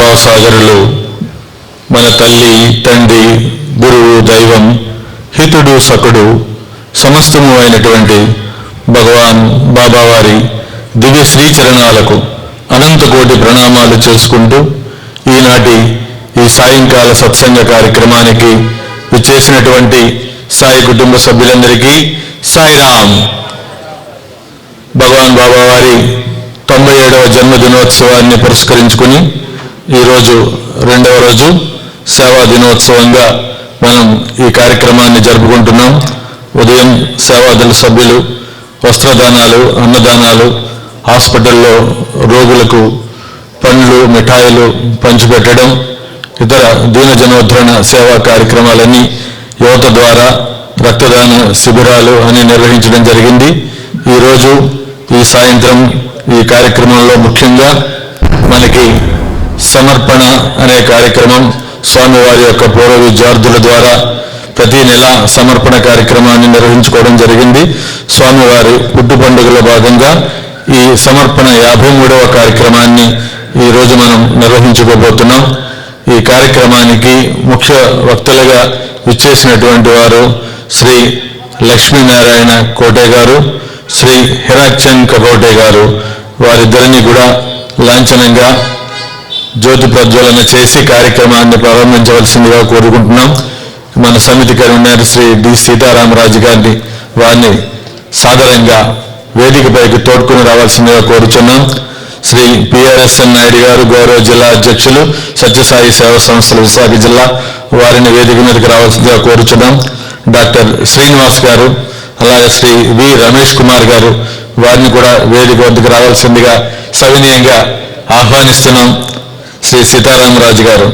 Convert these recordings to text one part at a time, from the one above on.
అనుభవ సాగరులు మన తల్లి, తండ్రి, గురువు, దైవం, హితుడు, సకుడు, సమస్తము అయినటువంటి భగవాన్ బాబావారి దివ్య శ్రీచరణాలకు అనంత కోటి ప్రణామాలు చేసుకుంటూ ఈనాటి ఈ సాయంకాల సత్సంగ కార్యక్రమానికి విచ్చేసినటువంటి సాయి కుటుంబ సభ్యులందరికీ సాయిరామ్. భగవాన్ బాబావారి 97వ జన్మదినోత్సవాన్ని పురస్కరించుకుని ఈరోజు 2వ రోజు సేవా దినోత్సవంగా మనం ఈ కార్యక్రమాన్ని జరుపుకుంటున్నాం. ఉదయం సేవాదళ సభ్యులు వస్త్రదానాలు, అన్నదానాలు, హాస్పిటల్లో రోగులకు పండ్లు, మిఠాయిలు పంచిపెట్టడం, ఇతర దీనజనోద్ధరణ సేవా కార్యక్రమాలన్నీ యువత ద్వారా రక్తదాన శిబిరాలు అని నిర్వహించడం జరిగింది. ఈరోజు ఈ సాయంత్రం ఈ కార్యక్రమంలో ముఖ్యంగా మనకి సమర్పణ అనే కార్యక్రమం స్వామివారి యొక్క పూర్వ విద్యార్థుల ద్వారా ప్రతి నెల సమర్పణ కార్యక్రమాన్ని నిర్వహించుకోవడం జరిగింది. స్వామివారి పుట్టు పండుగల భాగంగా ఈ సమర్పణ 53వ కార్యక్రమాన్ని ఈరోజు మనం నిర్వహించుకోబోతున్నాం. ఈ కార్యక్రమానికి ముఖ్య వక్తలుగా విచ్చేసినటువంటి వారు శ్రీ లక్ష్మీనారాయణ కోటే గారు, శ్రీ హిరాక్ చంకకోటి గారు. వారిద్దరినీ కూడా లాంఛనంగా జ్యోతి ప్రజ్వలన చేసి కార్యక్రమాన్ని ప్రారంభించవలసిందిగా కోరుకుంటున్నాం. మన సమితి కన్వీనర్ శ్రీ డి సీతారామరాజు గారిని వారిని సాదరంగా వేదికపైకి తోడ్కొని రావాల్సిందిగా కోరుచున్నాం. శ్రీ పిఆర్ఎస్ఎన్ నాయుడు గారు, గౌరవ జిల్లా అధ్యక్షులు, సత్యసాయి సేవా సంస్థలు విశాఖ జిల్లా, వారిని వేదిక మీదకి రావాల్సిందిగా కోరుచున్నాం. డాక్టర్ శ్రీనివాస్ గారు, అలాగే శ్రీ వి రమేష్ కుమార్ గారు, వారిని కూడా వేదిక వద్దకు రావాల్సిందిగా సవినీయంగా ఆహ్వానిస్తున్నాం. శ్రీ సీతారామరాజు గారు.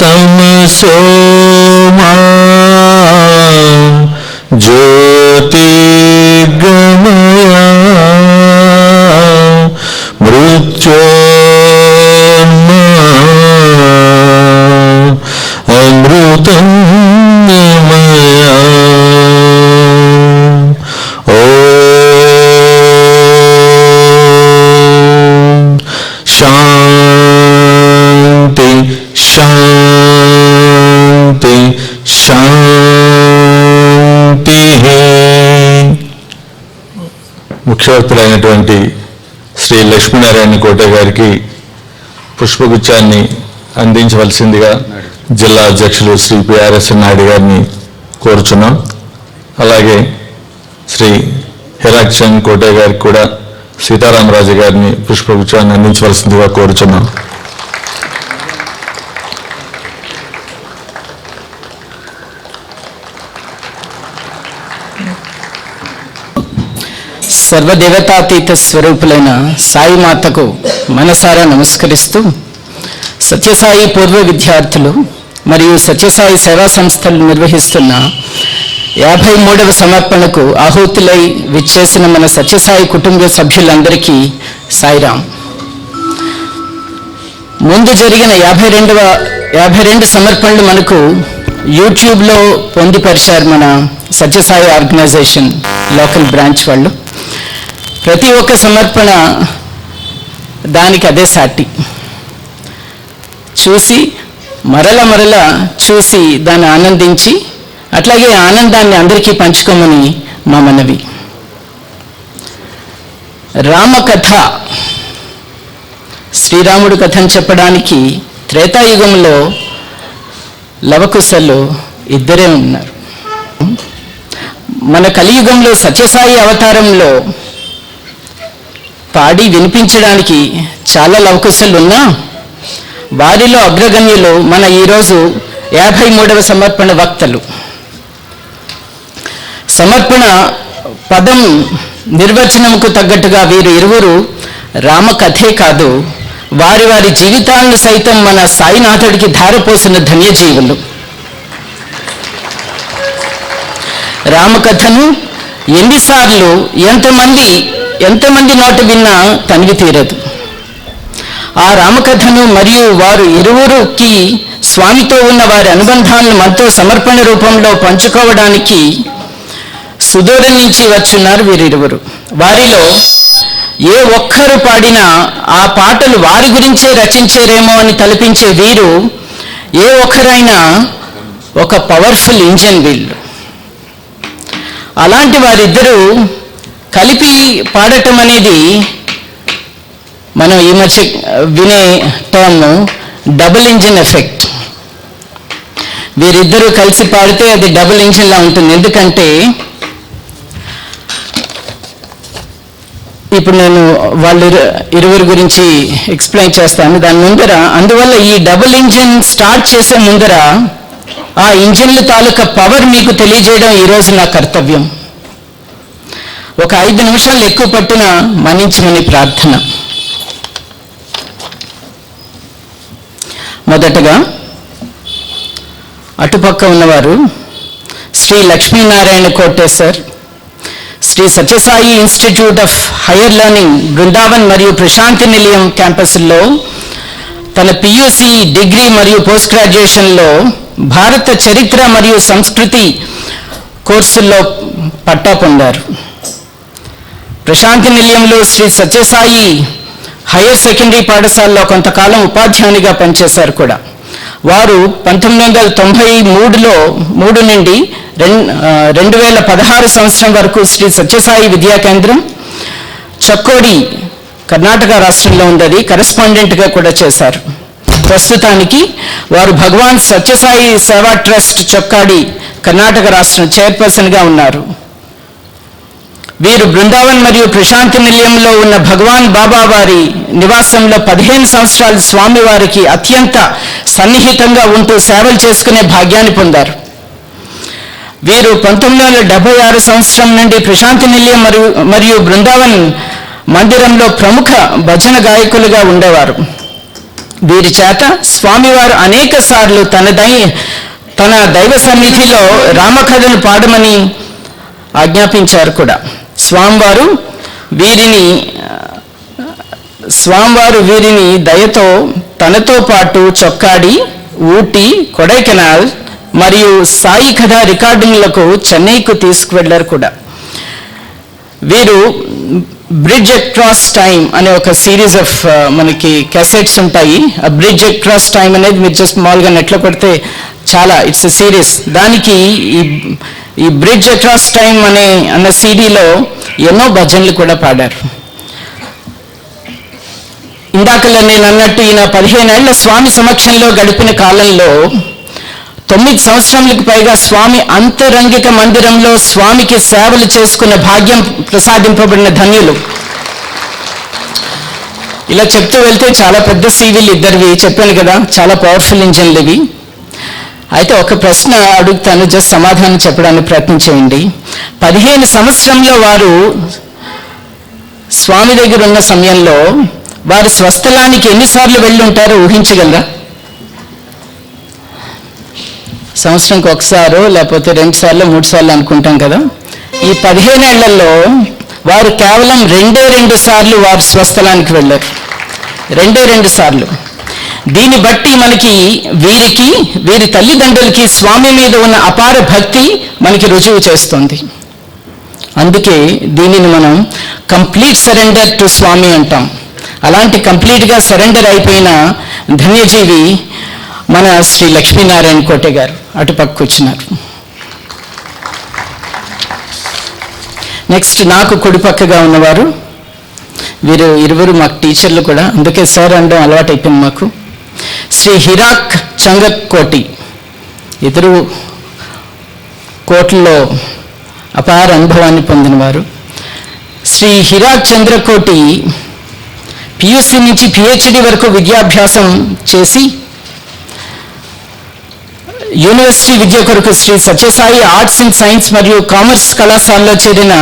తమసోమా జ్యోతిర్గమయ మృత్యోర్మా అమృతం నిమయ శాంతి శాంతి శాంతి. ముఖ్యవక్తులైనటువంటి శ్రీ లక్ష్మీనారాయణ కోటే గారికి పుష్పగుచ్చాన్ని అందించవలసిందిగా జిల్లా అధ్యక్షులు శ్రీ పిఆర్ఎస్ఎన్ నాయుడు గారిని కోరుచున్నాం. అలాగే శ్రీ హిరాక్ చంద్ కోటే గారికి కూడా సీతారామరాజు గారిని పుష్పగుచ్చాన్ని అందించవలసిందిగా కోరుచున్నాం. సర్వదేవతాతీత స్వరూపులైన సాయి మాతకు మనసారా నమస్కరిస్తూ, సత్యసాయి పూర్వ విద్యార్థులు మరియు సత్యసాయి సేవా సంస్థలు నిర్వహిస్తున్న 53వ సమర్పణకు ఆహుతులై విచ్చేసిన మన సత్యసాయి కుటుంబ సభ్యులందరికీ సాయిరామ్. ముందు జరిగిన 52 సమర్పణలు మనకు యూట్యూబ్లో పొందుపరిచారు మన సత్యసాయి ఆర్గనైజేషన్ లోకల్ బ్రాంచ్ వాళ్ళు. ప్రతి ఒక్క సమర్పణ దానికి అదే సాటి. చూసి మరల చూసి దాన్ని ఆనందించి అట్లాగే ఆనందాన్ని అందరికీ పంచుకోమని మా మనవి. రామకథ, శ్రీరాముడు కథను చెప్పడానికి త్రేతాయుగంలో లవకుశలు ఇద్దరే ఉన్నారు. మన కలియుగంలో సత్యసాయి అవతారంలో పాడి వినిపించడానికి చాలా లవకుశలు ఉన్నా వారిలో అగ్రగణ్యులు మన ఈరోజు 53వ సమర్పణ వక్తలు. సమర్పణ పదం నిర్వచనంకు తగ్గట్టుగా వీరు ఇరువురు రామకథే కాదు, వారి వారి జీవితాలను సైతం మన సాయినాథుడికి ధారపోసిన ధన్యజీవులు. రామకథను ఎన్నిసార్లు ఎంతమంది నోట విన్నా తనివి తీరదు. ఆ రామకథను మరియు వారు ఇరువురికి స్వామితో ఉన్న వారి అనుబంధాలను మనతో సమర్పణ రూపంలో పంచుకోవడానికి సుదూరం నుంచి వచ్చున్నారు వీరిరువురు. వారిలో ఏ ఒక్కరు పాడినా ఆ పాటలు వారి గురించే రచించారేమో అని తలపించే వీరు ఏ ఒక్కరైనా ఒక పవర్ఫుల్ ఇంజన్ వీళ్ళు. అలాంటి వారిద్దరూ కలిపి పాడటం అనేది మనం ఈ మధ్య వినే టర్మ్ డబుల్ ఇంజిన్ ఎఫెక్ట్. వీరిద్దరూ కలిసి పాడితే అది డబుల్ ఇంజిన్లా ఉంటుంది. ఎందుకంటే ఇప్పుడు నేను వాళ్ళు ఇరువురు గురించి ఎక్స్ప్లెయిన్ చేస్తాను. దాని ముందర అందువల్ల ఈ డబుల్ ఇంజిన్ స్టార్ట్ చేసే ముందర ఆ ఇంజిన్ల తాలూకా పవర్ మీకు తెలియజేయడం ఈరోజు నా కర్తవ్యం. ఒక 5 నిమిషాలు ఎక్కువ పట్టిన మన్నించమని ప్రార్థన. మొదటగా అటుపక్క ఉన్నవారు Shri Lakshminarayana Kote sir, Shri Sathya Sai institute of higher learning Brindavan మరియు ప్రశాంతి నిలయం క్యాంపస్లో తన పియూసి, డిగ్రీ మరియు పోస్ట్ గ్రాడ్యుయేషన్లో భారత చరిత్ర మరియు సంస్కృతి కోర్సుల్లో పట్టా పొందారు. ప్రశాంతి నిలయంలో శ్రీ సత్యసాయి హైయర్ సెకండరీ పాఠశాలలో కొంతకాలం ఉపాధ్యాయునిగా పనిచేశారు కూడా. వారు 1993 నుండి 2016 సంవత్సరం వరకు శ్రీ సత్యసాయి విద్యా కేంద్రం చక్కోడి కర్ణాటక రాష్ట్రంలో ఉన్నది కరెస్పాండెంట్గా కూడా చేశారు. ప్రస్తుతానికి వారు భగవాన్ సత్యసాయి సేవా ట్రస్ట్ చొక్కాడి కర్ణాటక రాష్ట్రం చైర్పర్సన్గా ఉన్నారు. వీరు బృందావన్ మరియు ప్రశాంతి నిలయంలో ఉన్న భగవాన్ బాబా వారి నివాసంలో 15 సంవత్సరాలు స్వామివారికి అత్యంత సన్నిహితంగా ఉంటూ సేవలు చేసుకునే భాగ్యాన్ని పొందారు. వీరు 1976 సంవత్సరం నుండి ప్రశాంతి నిలయం మరియు బృందావన్ మందిరంలో ప్రముఖ భజన గాయకులుగా ఉండేవారు. వీరి చేత స్వామివారు అనేక సార్లు తన దైవ సన్నిధిలో రామకథను పాడమని ఆజ్ఞాపించారు కూడా. స్వామివారు వీరిని దయతో తనతో పాటు చొక్కాడి, ఊటీ, కొడైకెనాల్ మరియు సాయి కథ రికార్డింగ్లకు చెన్నైకు తీసుకువెళ్లారు కూడా. వీరు బ్రిడ్జ్ అక్రాస్ టైమ్ అనే ఒక సిరీస్ ఆఫ్ మనకి క్యాసెట్స్ ఉంటాయి. ఆ బ్రిడ్జ్ అక్రాస్ టైమ్ అనేది మీరు జస్ట్ మామూలుగా నెట్లో కొడితే చాలా ఇట్స్ ఎ సిరీస్. దానికి ఈ బ్రిడ్జ్ అక్రాస్ టైమ్ అన్న సీడీలో ఎన్నో భజనలు కూడా పాడారు. ఇందాకలా నేను అన్నట్టు ఈయన 15 ఏళ్ల స్వామి సమక్షంలో గడిపిన కాలంలో 9 సంవత్సరాలకు పైగా స్వామి అంతరంగిక మందిరంలో స్వామికి సేవలు చేసుకున్న భాగ్యం ప్రసాదింపబడిన ధన్యులు. ఇలా చెప్తూ వెళ్తే చాలా పెద్ద సీవీలు ఇద్దరివి చెప్పాను కదా, చాలా పవర్ఫుల్ ఇంజన్లు ఇవి. అయితే ఒక ప్రశ్న అడుగుతాను, జస్ట్ సమాధానం చెప్పడానికి ప్రయత్నం చేయండి. 15 సంవత్సరంలో వారు స్వామి దగ్గర ఉన్న సమయంలో వారి స్వస్థలానికి ఎన్నిసార్లు వెళ్ళి ఉంటారో ఊహించగలరా? సంవత్సరంకి ఒకసారో లేకపోతే 2 సార్లు 3 సార్లు అనుకుంటాం కదా. ఈ 15 ఏళ్లలో వారు కేవలం 2 సార్లు వారి స్వస్థలానికి వెళ్ళారు. 2 సార్లు. దీన్ని బట్టి మనకి వీరి తల్లిదండ్రులకి స్వామి మీద ఉన్న అపార భక్తి మనకి రుజువు చేస్తుంది. అందుకే దీనిని మనం కంప్లీట్ సరెండర్ టు స్వామి అంటాం. అలాంటి కంప్లీట్గా సరెండర్ అయిపోయిన ధన్యజీవి మన శ్రీ లక్ష్మీనారాయణ కోటే గారు. అటుపక్క వచ్చినారు. నెక్స్ట్ నాకు కుడిపక్కగా ఉన్నవారు వీరు ఇరువురు మాకు టీచర్లు కూడా, అందుకే సార్ అనడం అలవాటు అయిపోయింది మాకు. శ్రీ హిరాక్ చంగకోటి. ఇద్దరు కోట్లలో అపార అనుభవాన్ని పొందినవారు. శ్రీ హిరాక్ చంద్రకోటి పియూసీ నుంచి పిహెచ్డి వరకు విద్యాభ్యాసం చేసి యూనివర్సిటీ విద్య కొరకు Shri Sathya Sai arts and science మరియు కామర్స్ కళాశాలలో చేరిన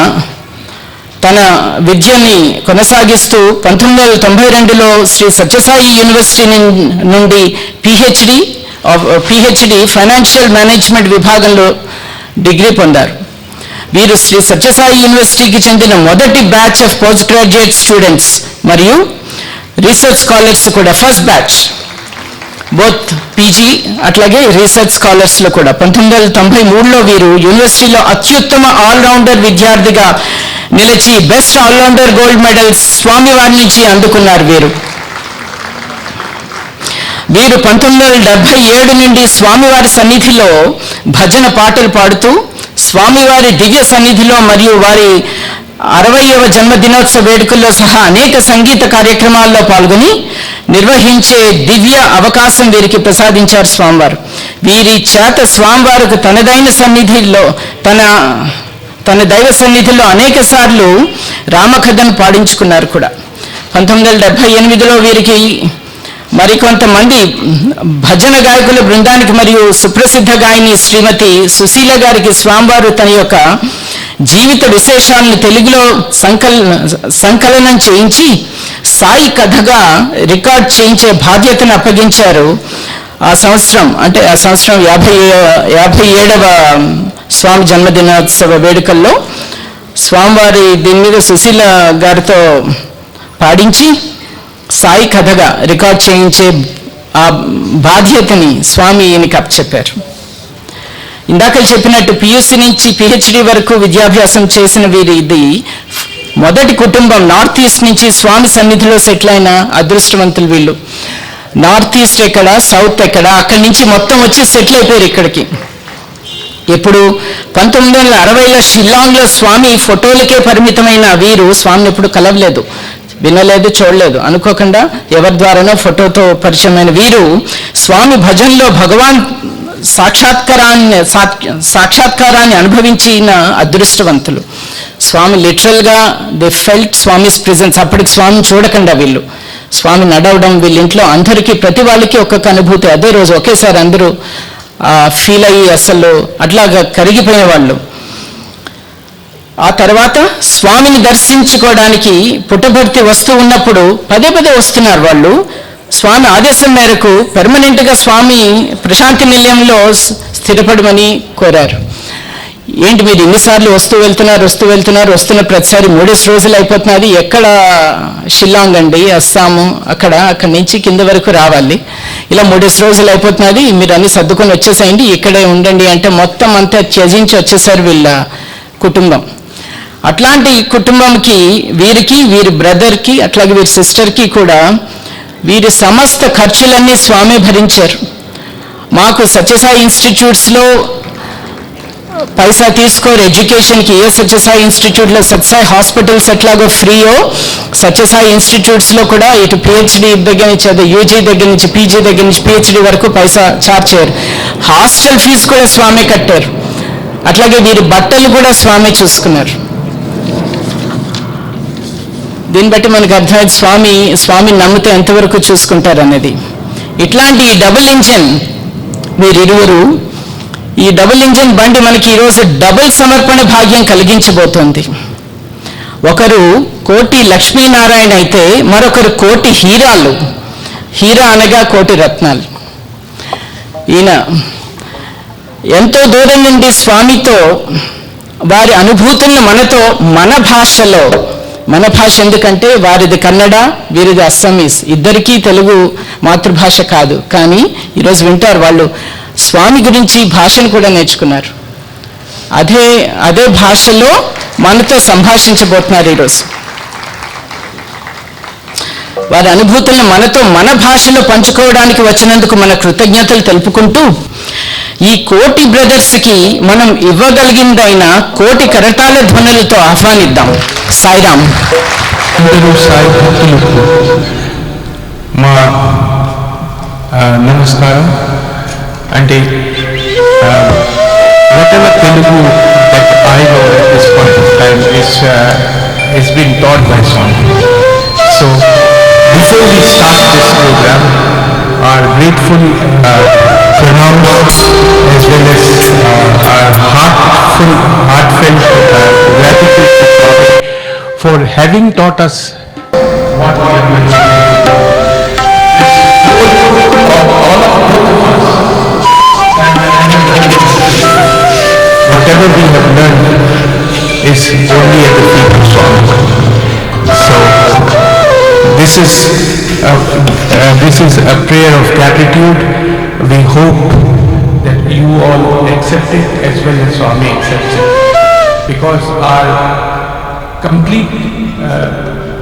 తన విద్యని కొనసాగిస్తూ 1992లో శ్రీ సత్యసాయి యూనివర్సిటీ నుండి పిహెచ్డి ఫైనాన్షియల్ మేనేజ్మెంట్ విభాగంలో డిగ్రీ పొందారు. వీరు శ్రీ సత్యసాయి యూనివర్సిటీకి చెందిన మొదటి batch of post graduate students మరియు రీసెర్చ్ స్కాలర్స్ కూడా ఫస్ట్ బ్యాచ్ బోత్ పీజీ అట్లాగే రీసెర్చ్ స్కాలర్స్లో కూడా 1993లో వీరు యూనివర్సిటీలో అత్యుత్తమ ఆల్రౌండర్ విద్యార్థిగా నిలిచి బెస్ట్ ఆల్రౌండర్ గోల్డ్ మెడల్ స్వామివారి నుంచి అందుకున్నారు వీరు 1977 నుండి స్వామివారి సన్నిధిలో భజన పాటలు పాడుతూ స్వామివారి దివ్య సన్నిధిలో మరియు వారి 60వ జన్మదినోత్సవ వేడుకల్లో సహా అనేక సంగీత కార్యక్రమాల్లో పాల్గొని నిర్వహించే దివ్య అవకాశం వీరికి ప్రసాదించారు స్వామివారు. వీరి చేత స్వామివారికి తనదైన సన్నిధిలో తన దైవ సన్నిధిలో అనేక సార్లు రామకథను పాడించుకున్నారు కూడా. 1978లో వీరికి మరికొంతమంది భజన గాయకుల బృందానికి మరియు సుప్రసిద్ధ గాయని శ్రీమతి సుశీల గారికి స్వామివారు తన యొక్క జీవిత విశేషాలను తెలుగులో సంకలనం చేయించి సాయి కథగా రికార్డ్ చేయించే బాధ్యతను అప్పగించారు. ఆ సంవత్సరం 57వ స్వామి జన్మదినోత్సవ వేడుకల్లో స్వామివారి దీని మీద సుశీల గారితో పాడించి సాయి కథగా రికార్డ్ చేయించే ఆ బాధ్యతని స్వామి ఈయనకి అప్పచెప్పారు. ఇందాక చెప్పినట్టు పియూసీ నుంచి పిహెచ్డి వరకు విద్యాభ్యాసం చేసిన వీరి ఇది మొదటి కుటుంబం. నార్త్ ఈస్ట్ నుంచి స్వామి సన్నిధిలో సెటిల్ అయిన అదృష్టవంతులు వీళ్ళు. నార్త్ ఈస్ట్ ఎక్కడ, సౌత్ ఎక్కడ, అక్కడి నుంచి మొత్తం వచ్చి సెటిల్ అయిపోయారు ఇక్కడికి. ఎప్పుడు 1960లో షిల్లాంగ్లో స్వామి ఫోటోలకే పరిమితమైన వీరు స్వామిని ఎప్పుడు కలవలేదు, వినలేదు, చూడలేదు. అనుకోకుండా ఎవరి ద్వారానో ఫోటోతో పరిచయమైన వీరు స్వామి భజనలో భగవాన్ సాక్షాత్కారాన్ని అనుభవించిన అదృష్టవంతులు. స్వామి లిటరల్గా దే ఫెల్ట్ స్వామిస్ ప్రెజెన్స్. అప్పటికి స్వామిని చూడకుండా వీళ్ళు స్వామి నడవడం వీళ్ళ ఇంట్లో అందరికీ ప్రతి వాళ్ళకి ఒక్కొక్క అనుభూతి. అదే రోజు ఒకేసారి అందరూ ఫీల్ అయ్యి అసలు అట్లాగా కరిగిపోయే వాళ్ళు. ఆ తర్వాత స్వామిని దర్శించుకోవడానికి పుట్టభర్తి వస్తూ ఉన్నప్పుడు పదే వస్తున్నారు వాళ్ళు. స్వామి ఆదేశం మేరకు పెర్మనెంట్గా స్వామి ప్రశాంతి నిలయంలో స్థిరపడమని కోరారు. ఏంటి మీరు ఇన్నిసార్లు వస్తూ వెళ్తున్నారు, వస్తున్న ప్రతిసారి 3 రోజులు అయిపోతున్నది. ఎక్కడ షిల్లాంగ్ అండి, అస్సాము, అక్కడి నుంచి కింద వరకు రావాలి. ఇలా 3 రోజులు అయిపోతున్నది, మీరు అన్ని సర్దుకొని వచ్చేసేయండి, ఇక్కడే ఉండండి అంటే మొత్తం అంతా త్యజించి వచ్చేసారు వీళ్ళ కుటుంబం. అట్లాంటి కుటుంబంకి వీరికి, వీరి బ్రదర్కి, అట్లాగే వీరి సిస్టర్కి కూడా వీరి సమస్త ఖర్చులన్నీ స్వామి భరించారు. మాకు సత్యసాయి ఇన్స్టిట్యూట్స్లో పైసా తీసుకోరు ఎడ్యుకేషన్కి. ఏ సత్యసాయి ఇన్స్టిట్యూట్లో సత్యసాయి హాస్పిటల్స్ ఎట్లాగో ఫ్రీయో సత్యసాయి ఇన్స్టిట్యూట్స్లో కూడా ఇటు పిహెచ్డి దగ్గర నుంచి అదే యూజీ దగ్గర నుంచి పీజీ దగ్గర నుంచి పిహెచ్డి వరకు పైసా చార్జ్ చేయరు. హాస్టల్ ఫీజు కూడా స్వామి కట్టారు. అట్లాగే వీరి బట్టలు కూడా స్వామి చూసుకున్నారు. దీన్ని బట్టి మనకు అర్థమైంది స్వామి నమ్మితే ఎంతవరకు చూసుకుంటారు అనేది. ఇట్లాంటి ఈ డబుల్ ఇంజన్ వీరిరువురు, ఈ డబుల్ ఇంజన్ బండి మనకి ఈరోజు డబుల్ సమర్పణ భాగ్యం కలిగించబోతోంది. ఒకరు కోటి లక్ష్మీనారాయణ అయితే మరొకరు కోటి హీరాలు. హీరా అనగా కోటి రత్నాలు. ఈయన ఎంతో దూరం నుండి స్వామితో వారి అనుభూతులను మనతో మన భాషలో, మన భాష ఎందుకంటే వారిది కన్నడ, వీరిది అస్సామీస్, ఇద్దరికీ తెలుగు మాతృభాష కాదు. కానీ ఈరోజు వింటారు వాళ్ళు స్వామి గురించి భాషను కూడా నేర్చుకున్నారు. అదే భాషలో మనతో సంభాషించబోతున్నారు ఈరోజు. వారి అనుభూతులను మనతో మన భాషలో పంచుకోవడానికి వచ్చినందుకు మన కృతజ్ఞతలు తెలుపుకుంటూ ఈ కోటి బ్రదర్స్కి మనం ఇవ్వగలిగిందైన కోటి కరటాల ధ్వనులతో ఆహ్వానిద్దాం. సాయిరామ్. అందరూ సాయి భక్తులకు మా నమస్కారం. అంటే whatever Telugu that I know at this point of time is being taught by Swami. So before we start this program, our grateful pronouns as well as our heartfelt gratitude to Swami for having taught us what we are mentioning. Whatever we have learned is only at the feet of Swami. So this this is a prayer of gratitude. We hope that you all accept it as well as Swami accepts it, because our complete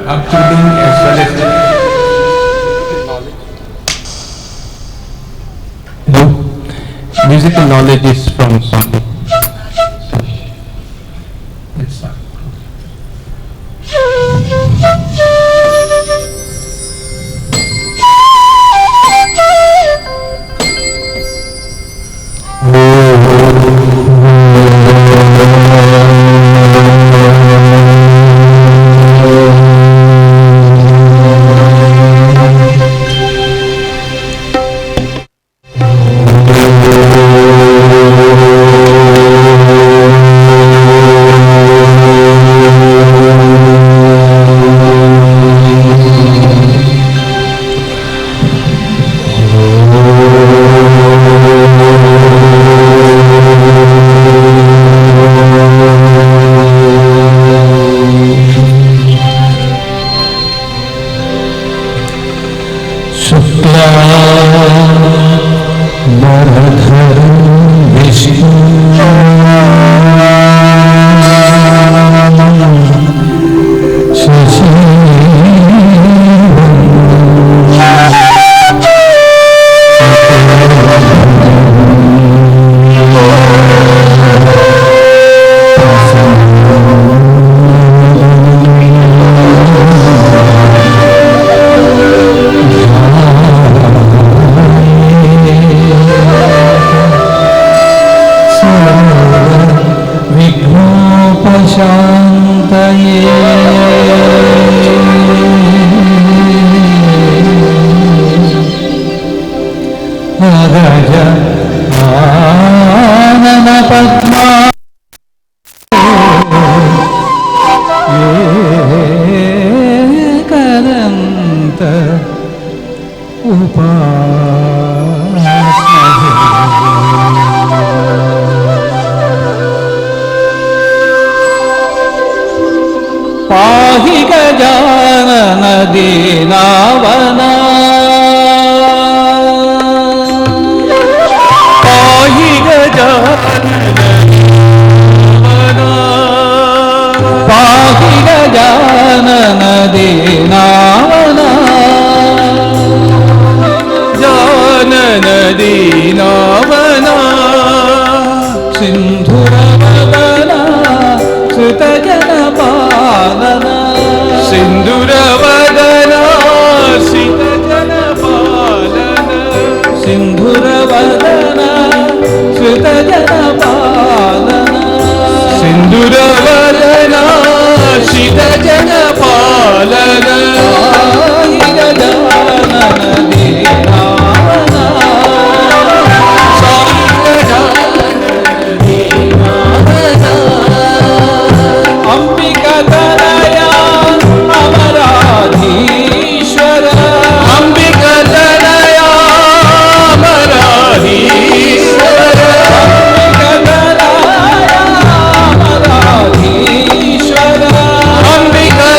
upbringing as well as musical knowledge is from Swami. Ambika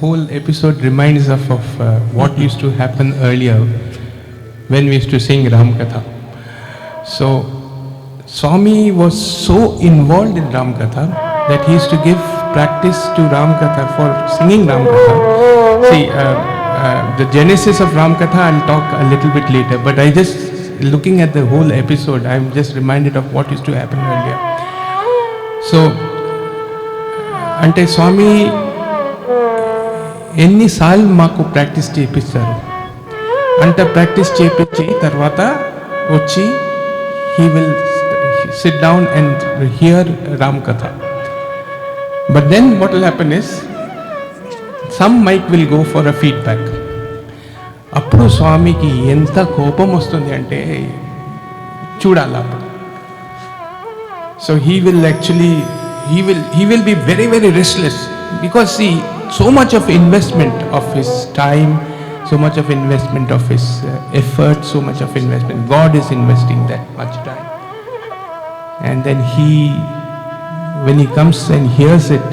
whole episode reminds us of what used to happen earlier when we used to sing Ram Katha. So Swami was so involved in Ram Katha that he used to give practice to Ram Katha for singing Ram Katha. See, the genesis of Ram Katha I'll talk a little bit later, but I just looking at the whole episode, I'm just reminded of what used to happen earlier. So, ante Swami ఎన్ని సార్లు మాకు practice చేపిస్తారు అంటే practice చేపించి తర్వాత వచ్చి he will sit down and hear Ram Katha. But then what will happen is some mic will go for a feedback. అప్పుడు స్వామికి ఎంత కోపం వస్తుంది అంటే చూడాలి అప్పుడు. So he will actually he will be very very restless because see so much of investment of his time, so much of investment of his effort, so much of investment. God is investing that much time. And then when he comes and hears it,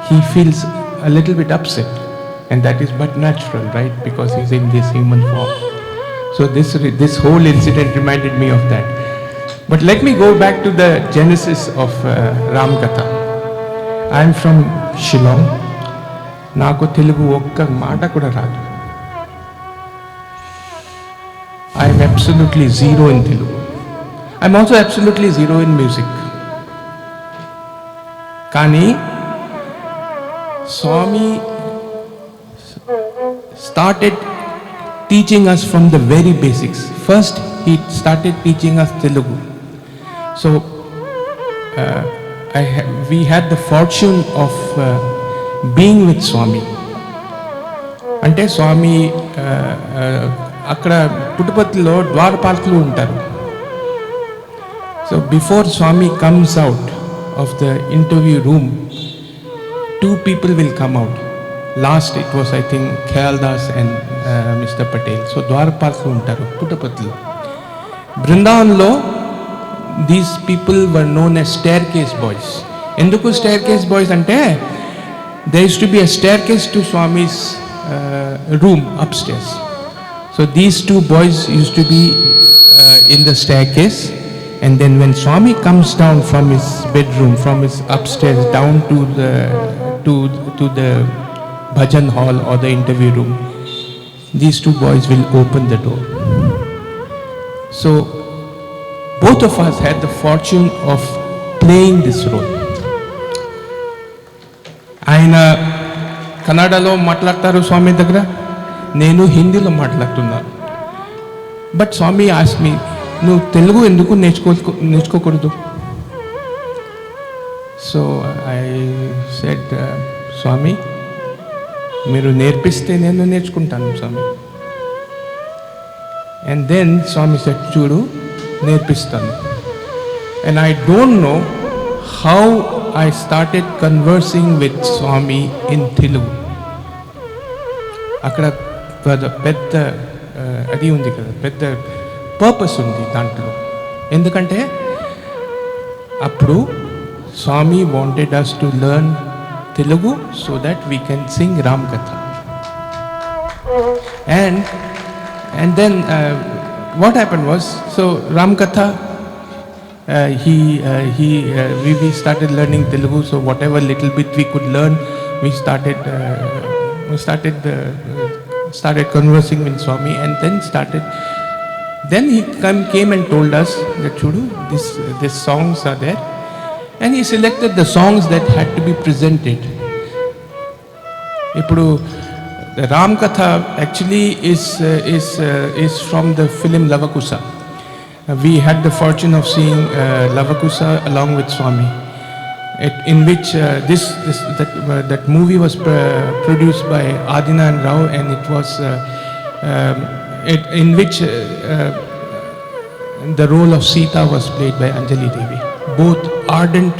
he feels a little bit upset. And that is but natural, right? Because he's in this human form. So this whole incident reminded me of that. But let me go back to the genesis of Ram Katha. I am from Shillong. నాకు తెలుగు ఒక్క మాట కూడా రాదు. I am absolutely zero in Telugu. I am also absolutely zero in music. కానీ Swami started teaching us from the very basics. First, he started teaching us Telugu. So, we had the fortune of being with Swami. అంటే స్వామి అక్కడ పుట్టపర్తిలో ద్వారపాలకులు ఉంటారు. So before Swami comes out of the interview room, two people will come out. Last it was I think Khyaldas and Mr. Patel. So ద్వారపాలకులు ఉంటారు పుట్టపర్తిలో. బృందావన్లో these people were known as staircase boys. ఎందుకు staircase boys అంటే there used to be a staircase to Swami's room upstairs. So these two boys used to be in the staircase, and then when Swami comes down from his bedroom, from his upstairs down to the bhajan hall or the interview room, these two boys will open the door. So both of us had the fortune of playing this role. ఆయన కన్నడలో మాట్లాడతారు స్వామి దగ్గర, నేను హిందీలో మాట్లాడుతున్నాను. But Swamy ask me, నువ్వు తెలుగు ఎందుకు నేర్చుకోకూడదు? So I said, స్వామి మీరు నేర్పిస్తే నేను నేర్చుకుంటాను స్వామి. అండ్ దెన్ స్వామి సెడ్, చూడు నేర్పిస్తాను. And I don't know how I started conversing with Swami in Telugu. అక్కడ పెద్ద అది ఉంది కదా, పెద్ద పర్పస్ ఉంది దాంట్లో. ఎందుకంటే అప్పుడు స్వామి wanted us to learn Telugu so that we can sing Ram Katha. And then what happened was, so Ram Katha, we started learning Telugu. So whatever little bit we could learn, we started conversing with Swami, and then he came and told us that Chudu, these songs are there, and he selected the songs that had to be presented. Ippudu the Ram Katha actually is from the film Lavakusa. We had the fortune of seeing Lavakusa along with Swami, in which that movie was produced by Adinan Rao, and it was in which the role of Sita was played by Anjali Devi. Both ardent,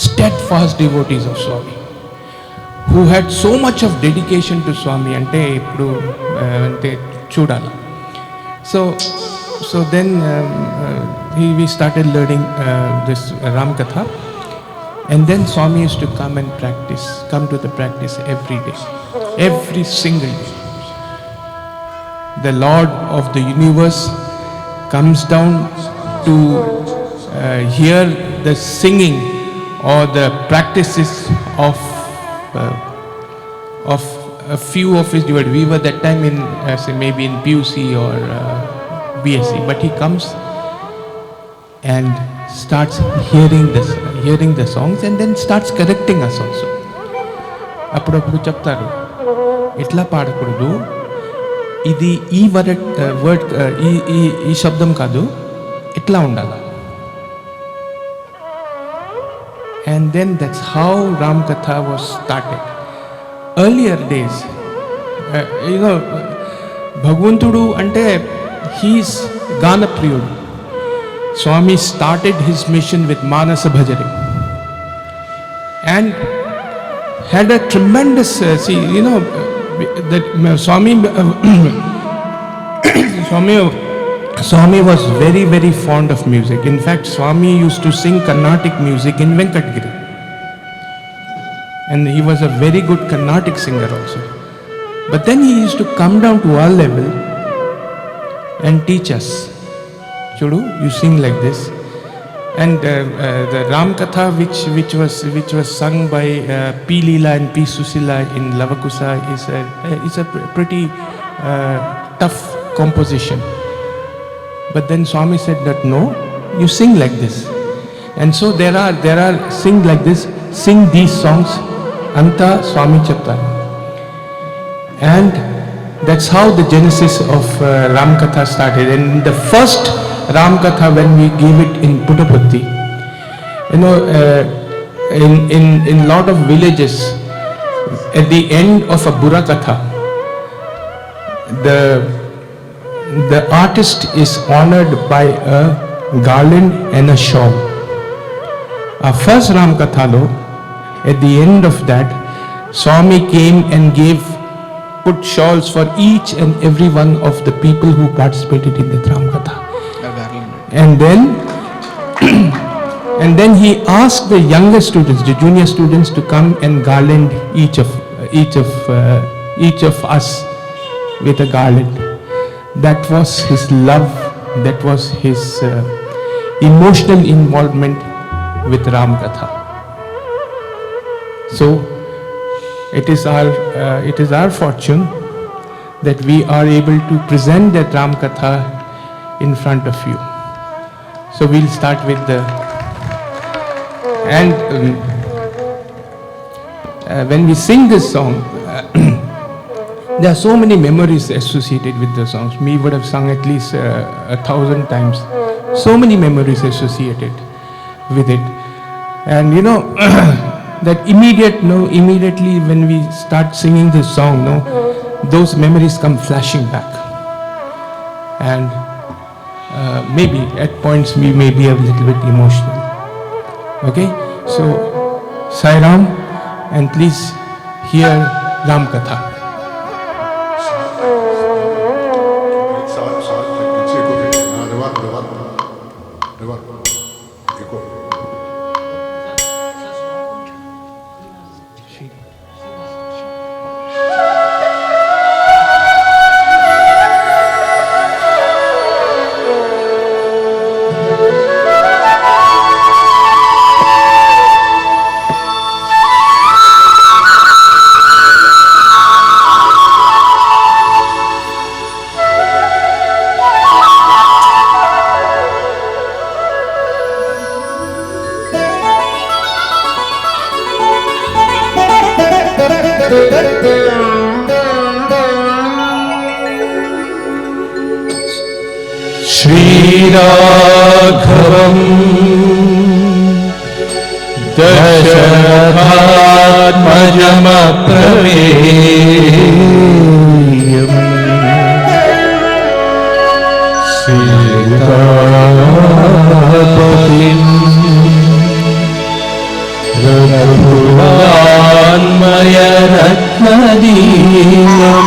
steadfast devotees of Swami, who had so much of dedication to Swami. Ante ippudu ante chudala. So then we started learning this Ram Katha, And then Swami used to come and come to the practice every day, every single day. The Lord of the universe comes down to hear the singing or the practices of a few of his devotees. We were that time in, say maybe in PUC or BSc, but he comes and starts hearing the songs and then starts correcting us also. అప్పుడప్పుడు చెప్తారు, ఎట్లా పాడకూడదు, ఇది ఈ word ఈ శబ్దం కాదు, ఎట్లా ఉండాలా. And then that's how Ram Katha was started. Earlier days, Bhagwantudu ante he's Gana Priyudu. Swami started his mission with Manasa Bhajare and had a tremendous, Swami was very, very fond of music. In fact, Swami used to sing Carnatic music in Venkatgiri. And he was a very good Carnatic singer also. But then he used to come down to our level and teach us. Chudu, you sing like this. And the Ram Katha which was sung by P. Leela and P. Susila in Lavakusa is a pretty tough composition. But then Swami said that no, you sing like this. And so there are sing like this, sing these songs, Anta Swami Chaptar. And that's how the genesis of Ram Katha started. And the first Ram Katha, when we gave it in Puttaparthi, in lot of villages, at the end of a Bura Katha, the artist is honored by a garland and a shawl. Our first Ram Katha lo, at the end of that, Swami came and put shawls for each and every one of the people who participated in the Ram Katha. And then he asked the younger students, the junior students, to come and garland each of us with a garland. That was his love, that was his emotional involvement with Ram Katha. So it is our fortune that we are able to present that Ram Katha in front of you. So we'll start with when we sing this song, there are so many memories associated with the songs. We would have sung at least 1,000 times. So many memories associated with it. And that immediately when we start singing this song, those memories come flashing back. And maybe at points we may be a little bit emotional. Okay? So, Sai Ram, and please hear Ram Katha. Shri.Lakshminarayana Dasharathatmajamapraveyam Sitapatim Raghuranmayaratmadiyam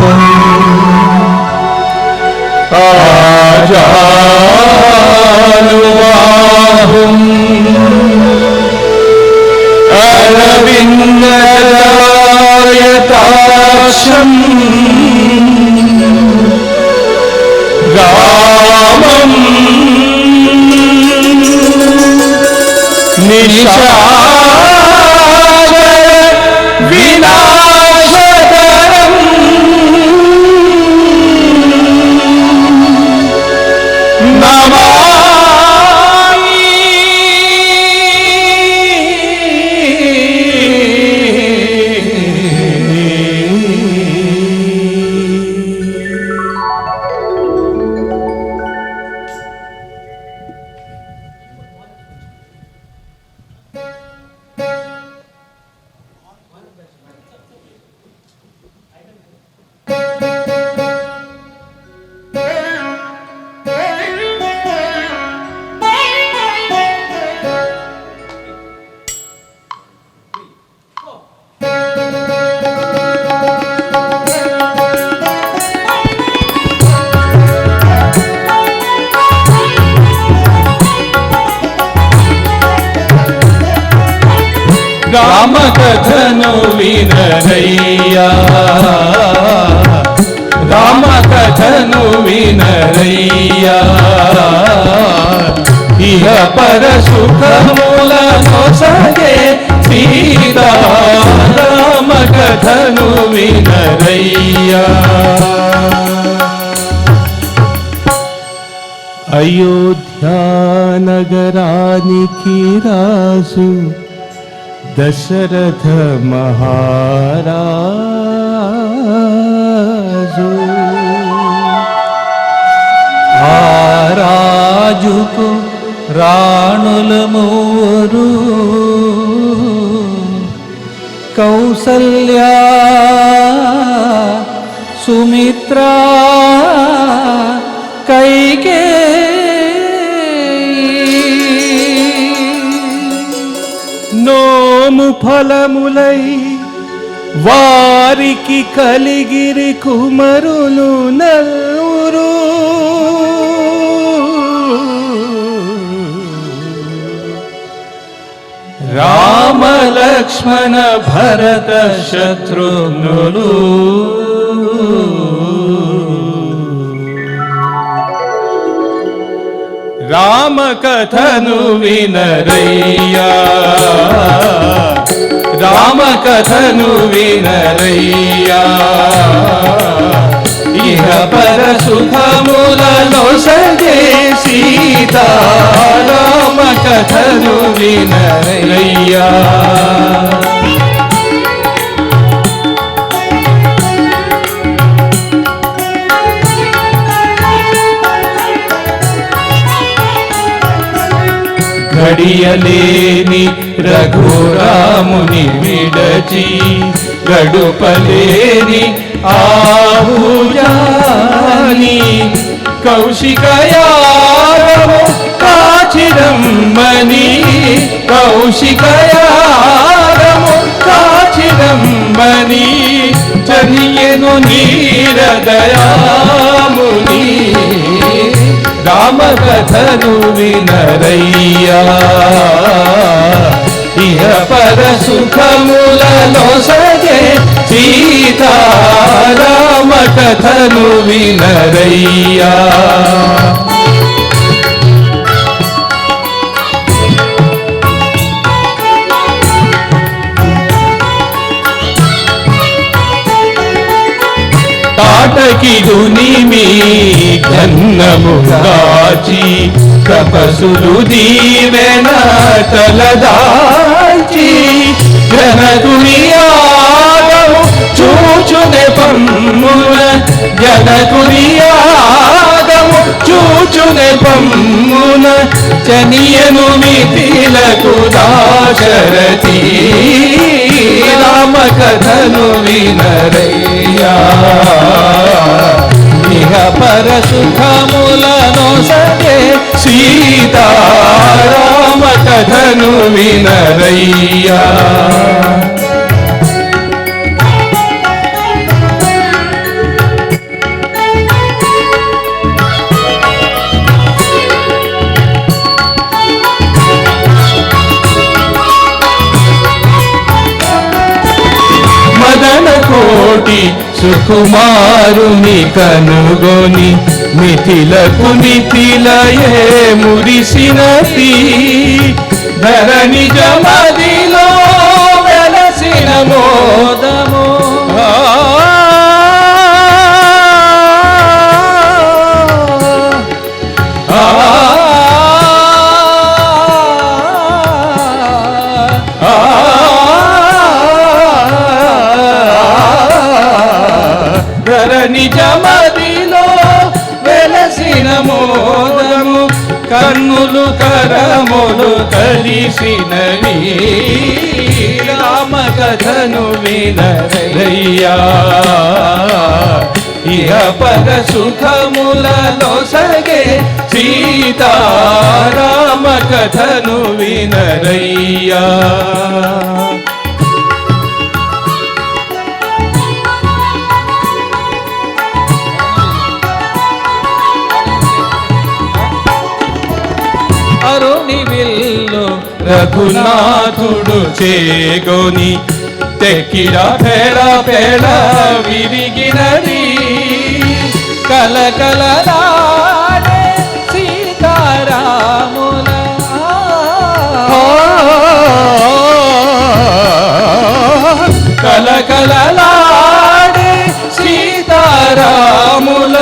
Ajanuvahum అరవిందదాయతాక్షం రామం నిశాచర వినాశకరం నమామి. రామకథను వినరయ్యా, రామకథను వినరయ్యా, ఇహ పర సుఖములను సగే సీతా. రామకథను వినరయ్యా. అయోధ్యా నగరానికి రాజు దశరథ మహారాజు, ఆ రాజుకు రాణుల మూవరు కౌసల్యా, సుమిత్రా, నోము ఫలములై వారికి కలిగిరి కుమరులు నలురు. రామ లక్ష్మణ భరత శత్రుఘ్నులు, రామకథను వినరయ్యా, రామకథను వినరయ్యా, ఇహ పర సుఖములలో సగే సీతా. రామకథను వినరయ్యా. గడియలేని రఘురాముని విడచి గడుపలేని ఆహుజాని, కౌశికయాగము కాచిరమ్మని, కౌశికయాగము కాచిరమ్మని, చనియను నీరదయాముని. రామకథను వినరయ్యా, ఇహ పర సుఖములలో సగే సీతా. రామకథను వినరయ్యా. తాటకి దునిమి గన్నము దాచి, తపసులు దీవెన తలదాచి, జనకునియాగము చూచునే పమ్మున, జనకునియాగము చూచునే పమ్మున, చనియను మిథిలకు దాశరథి. రామకథను వినరయ్యా, ఇహ పర సుఖములను సగే సీతా. రామకథను వినరయ్యా. సుకుమారుని కనుగొని మిథిలకు మిథిలయే మురిసినది ధరణి జమదిలో వెలసిన మోదము నిజమదిలో వెలసిన మోదము కన్నులు కరములు కలిసినవి రామ కథను వినరయ్యా ఇహ పర సుఖములలో సగే సీతారామ కథను వినరయ్యా అరుణి విల్లు రఘునాథుడు చేగొని తెక్కిడ పేడ పేడ విరిగినది కలకలలాడే సీతారాముల కలకలలాడే సీతారాముల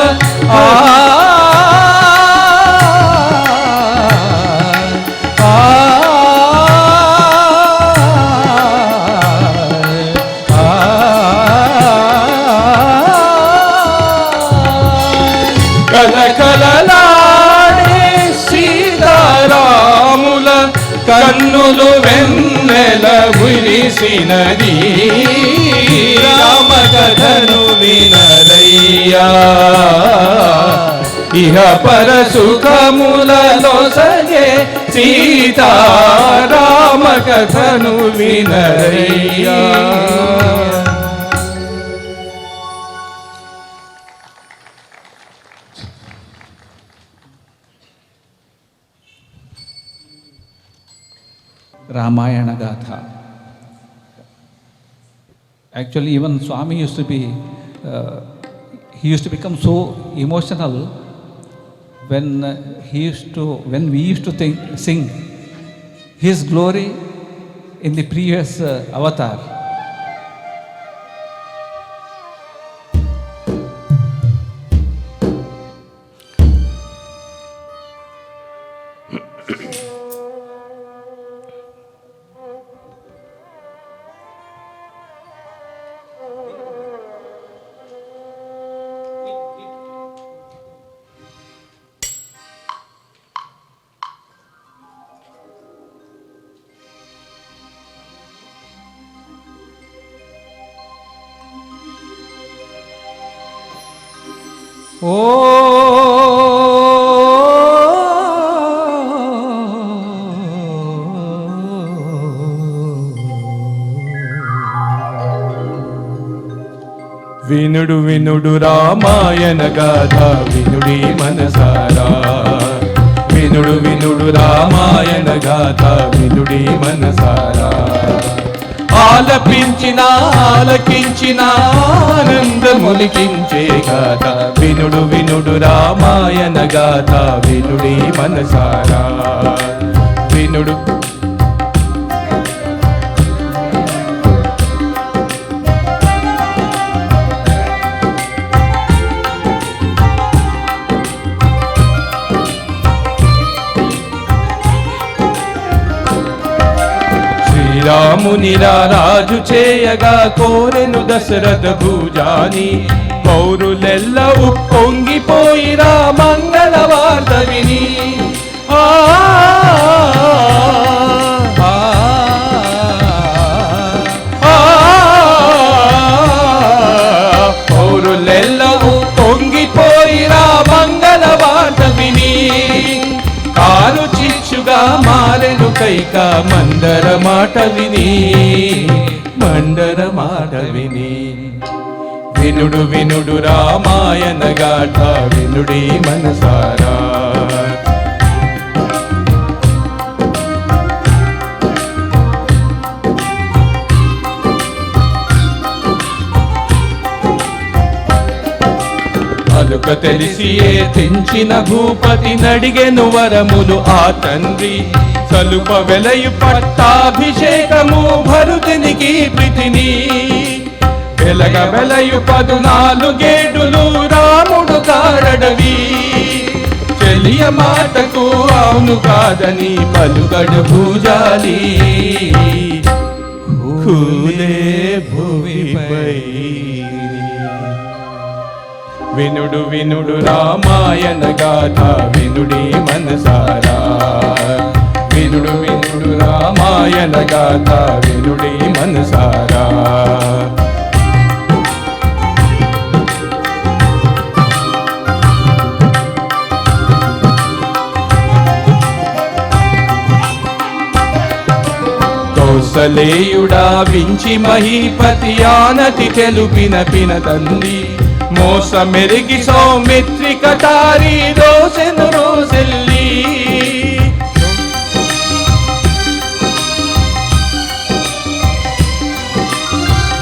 కలకలలాడే సీతారాముల కన్నులు వెన్నెల విరిసినది రామ కథను వినరయ్యా ఇహ పర సుఖములలో సగే సీతారామ కథను వినరయ్యా Ramayana Gatha. Actually, even Swami used to be, he used to become so emotional when we used to sing his glory in the previous avatar. వినుడు వినుడు రామాయణ గాథ వినుడి మనసారా వినుడు వినుడు రామాయణ గాథ వినుడి మనసారా ఆలపించిన ఆలకించిన ఆనందములికించే గాథ వినుడు వినుడు రామాయణ గాథ వినుడి మనసారా వినుడు రామునిరా రాజు చేయగా కోరెను దశరథ భూజాని పౌరులెల్ల ఉప్పొంగిపోయిరా మంగళ వార్త విని పౌరులెల్ల ఉప్పొంగిపోయిరా మంగళ వార్త విని కారు చిచ్చుగా మారెను కైక మందర మాట విని వినుడు వినుడు రామాయణ గాథ వినుడి మనసారా తెలిసియే తెంచిన భూపతి నడిగెను వరములు ఆ తండ్రి సలుప వెలయు పట్టాభిషేకము భరుతునికి ప్రీతిని వెలగ వెలయు 14 రాముడు కాడడవి చెలియ మాటకు అవును కాదని పలుకడు భూజాలి కూలే భూమిపై వినుడు వినుడు రామాయణ గాథ వినుడి మనసారా వినుడు వినుడు రామాయణ గాథ వినుడి మనసారా కౌసలేయుడా వించి మహీపతి ఆనతి తెలుపిన పినతంది మోసమెరిగి సౌమిత్రిక తారి రోసెను రోసెల్లి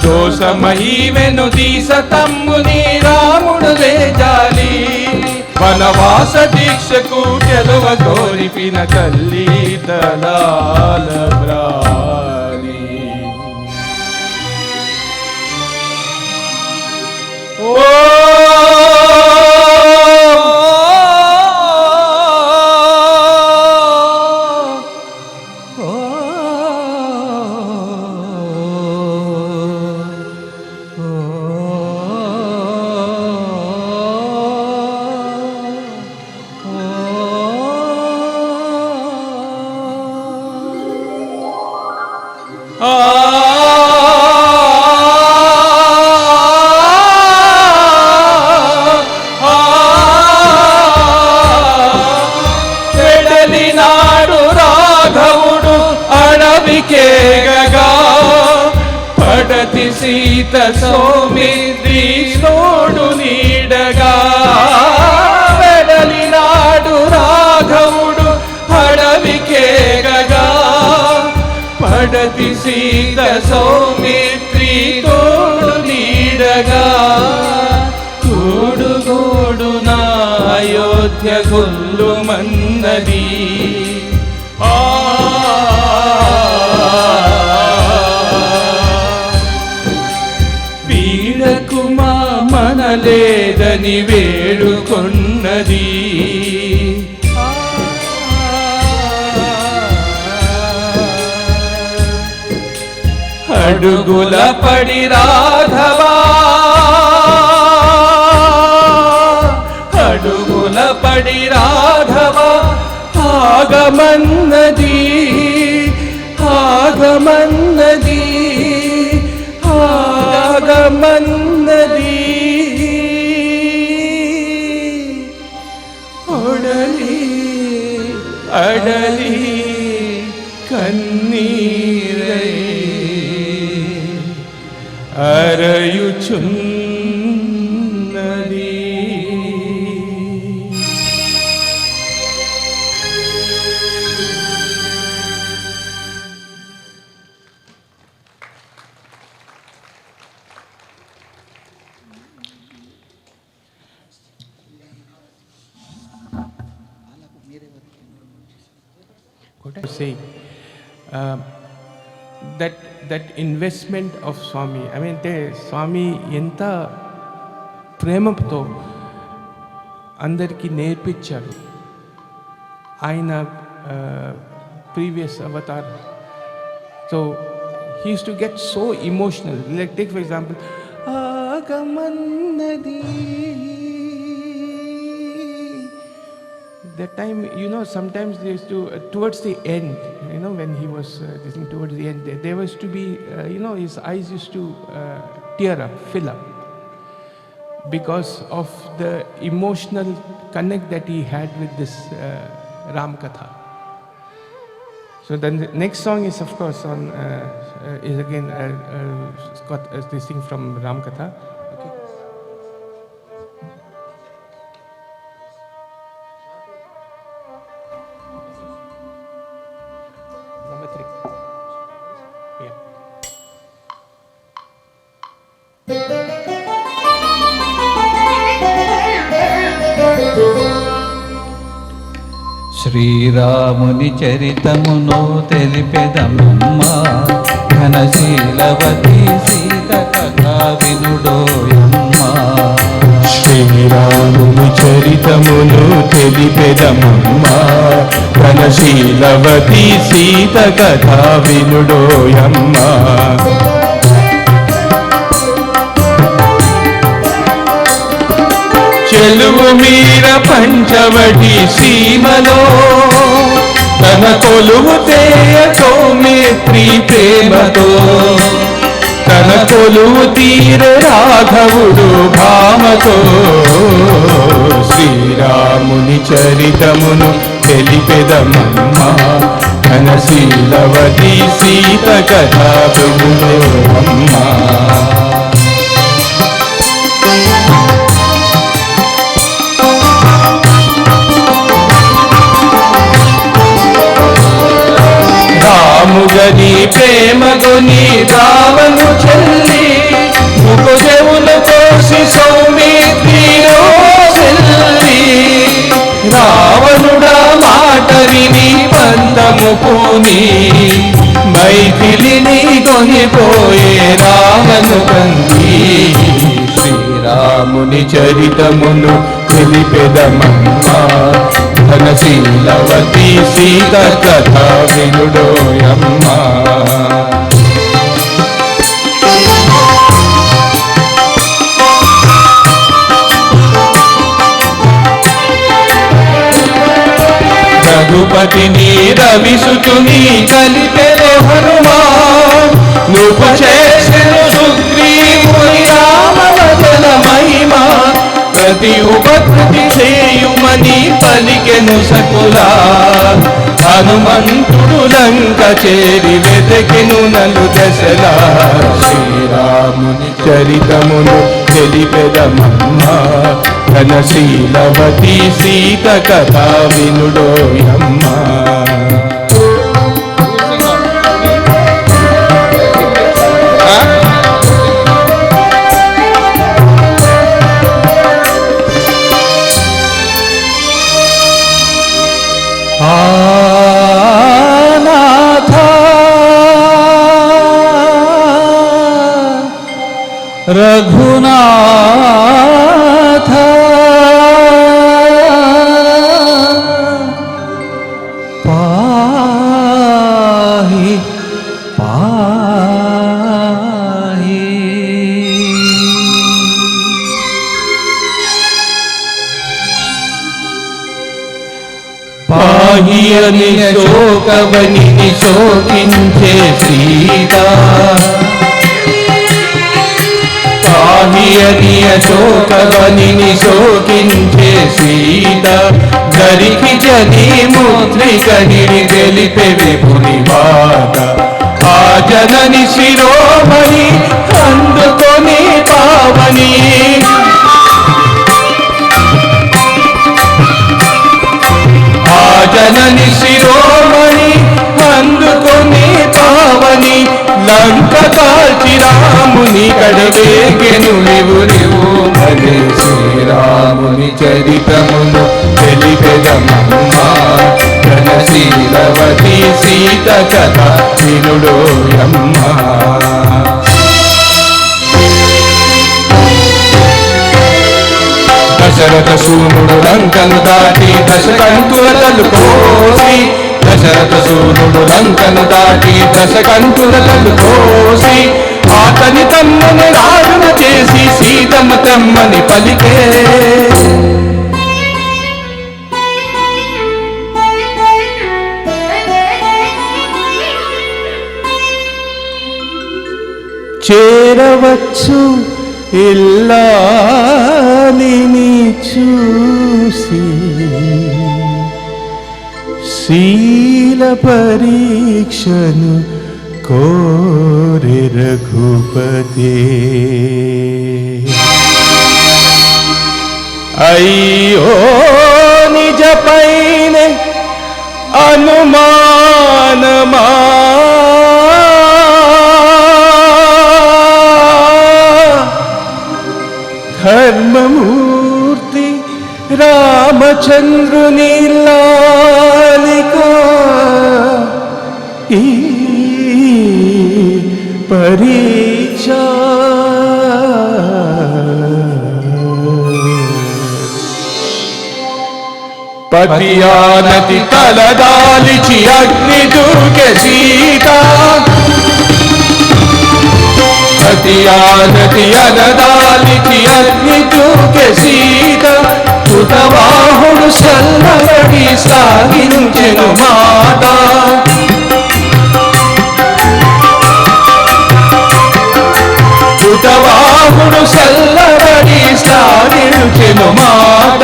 దోషమహీవెను దీస తమ్ముని రాముడు లేజాలి వనవాస దీక్షకు గెలువ కోరిపిన తల్లి దళాల బ్రాలి ఓ వెడలినాడు రాఘవుడు అడవికేగగా పడతి సీత సౌమిత్రి నోడు నీడగా వెడలినాడు రాఘవుడు అడవికేగగా పడతి సీత సౌమిత్రి తోడు నీడగా గోడు గోడు నా అయోధ్య గొల్లు మన్నది పీడకు మా మనలేదని వేడుకొన్నది అడుగుల పడి రాఘవా అడుగుల పడి Raghava ఆగమన్నది ఆగమన్నది ఆగమన్నది ఒడలి అడలి కన్నీరై అరయుచున్నది say that investment of Swami, I mean, Swami enta ప్రేమతో అందరికీ నేర్పించారు ఆయన previous Avatar. So he used to get so emotional. Like take for example, ఆగమన్నది. That time, sometimes they used to, towards the end, when he was towards the end, there was to be, his eyes used to tear up, fill up, because of the emotional connect that he had with this Ram Katha. So then the next song is, of course, is again got this thing from Ram Katha. Okay. Number 3. Yeah. శ్రీరాముని చరితమును తెలిపెదమమ్మ ఘనశీలవతి సీత కథ వినుడోయమ్మ. శ్రీరాముని చరితమును తెలిపెదమమ్మ ఘనశీలవతి సీత కథ వినుడోయమ్మ. చెలువు మీర పంచవటి సీమలో తన కొలువు తేయ సౌమిత్రి ప్రేమతో తన కొలువు తీర రాఘవుడు భామతో శ్రీరాముని చరితమును తెలిపెదమమ్మ ఘనశీలవతి సీత కథ వినుడోయమ్మ. రాముగని ప్రేమగొని రావణు చెల్లి ముకు చెవులు కోసి సౌమిత్రిలో చెల్లి రావణుడా మాట విని పందము పూని మైథిలిని కొనిపోయే రావణు బంది. శ్రీరాముని చరితమును తెలిపెదమమ్మ ఘనశీలవతి సీత కథ వినుడోయమ్మ. రఘుపతిని రవిసుతుని కలిపెను హనుమాన్ నువ్వు చేసెను సుగ్రీవుని రామవదన మహిమా ప్రతి ఉపకృతి చేయుమని పలికెను సకులా హనుమంతుడు లంక చేరి వెతకెను నలు దశలా. శ్రీరాముని చరితమును తెలిపెదమమ్మ ఘనశీలవతి సీత కథ వినుడోయమ్మ. రఘునాథ పాహి పాహి. పాహి అని శోకవని శోకించే సీత పాహియనియ శోకవని శోకించే సీత గరికి జని ముద్రికని గెలిపే విపుని వాత ఆ జనని శిరోమణి అందుకొని పావని ఆ జనని శిరోమణి అందుకొని పావని లంక కాల్చి రాముని కడవేగెను నివు మని. శ్రీరాముని చరితమును తెలిపెదమమ్మ ఘనశీలవతి సీత కథ వినుడోయమ్మ. దశరథ సూనుడు లంకను దాటి దశకంఠురతలు కోసి దశరథ సూనుడు లంకను దాటి దశకంఠురతలు కోసి అతని తమ్మని రాజున చేసి సీతమ్మ తెమ్మని పలికే. చేరవచ్చు ఇల్లాలిని చూసి శీల పరీక్షను కోరి రఘుపతి. అయ్యో నిజ పైన అనుమానమా ధర్మమూర్తి రామచంద్రుని లాలి बालिका ई परीक्षा पतिया नदी तलदालिची अग्नि दुर्गे सीता पतिया नदी अनदालिची अग्नि दुर्गे सीता तुतवाहुడు సల్లబడి సాగించెను మాట తుతవాహుడు సల్లబడి సాగించెను మాట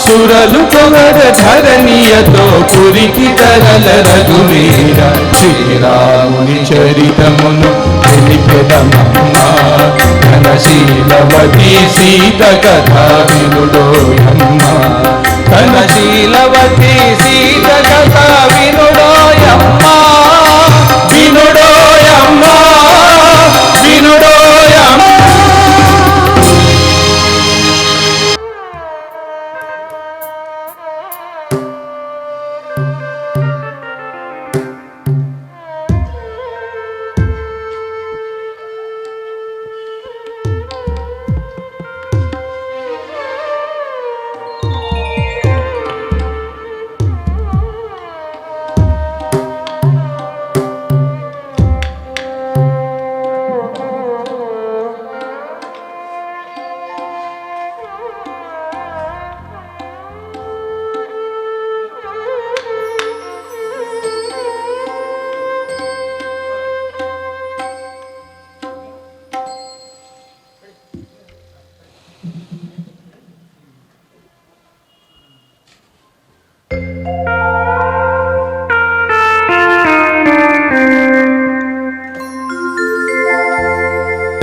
సురలు పొగడ ధరణియతో పురికి తరల రఘువీర శ్రీరాముని చరితమును తెలిపెదమమ్మా ఘనశీలవతి సీత కథ వినుడోయమ్మ ఘనశీలవతి సీత కథ వినుడోయమ్మ వినుడోయమ్మ వినుడోయమ్మ.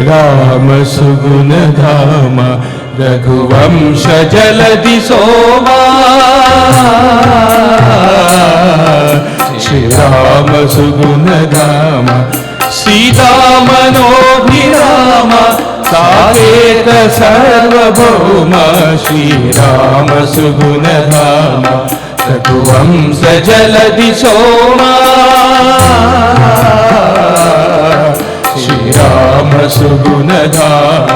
राम सुगुण धाम रघुवंश जलधि सोमा श्री राम सुगुण धाम सीता मनोभिराम साकेत सर्वभौम श्री राम सुगुण धाम रघुवंश जलधि सोमा श्री राम सुगुण धाम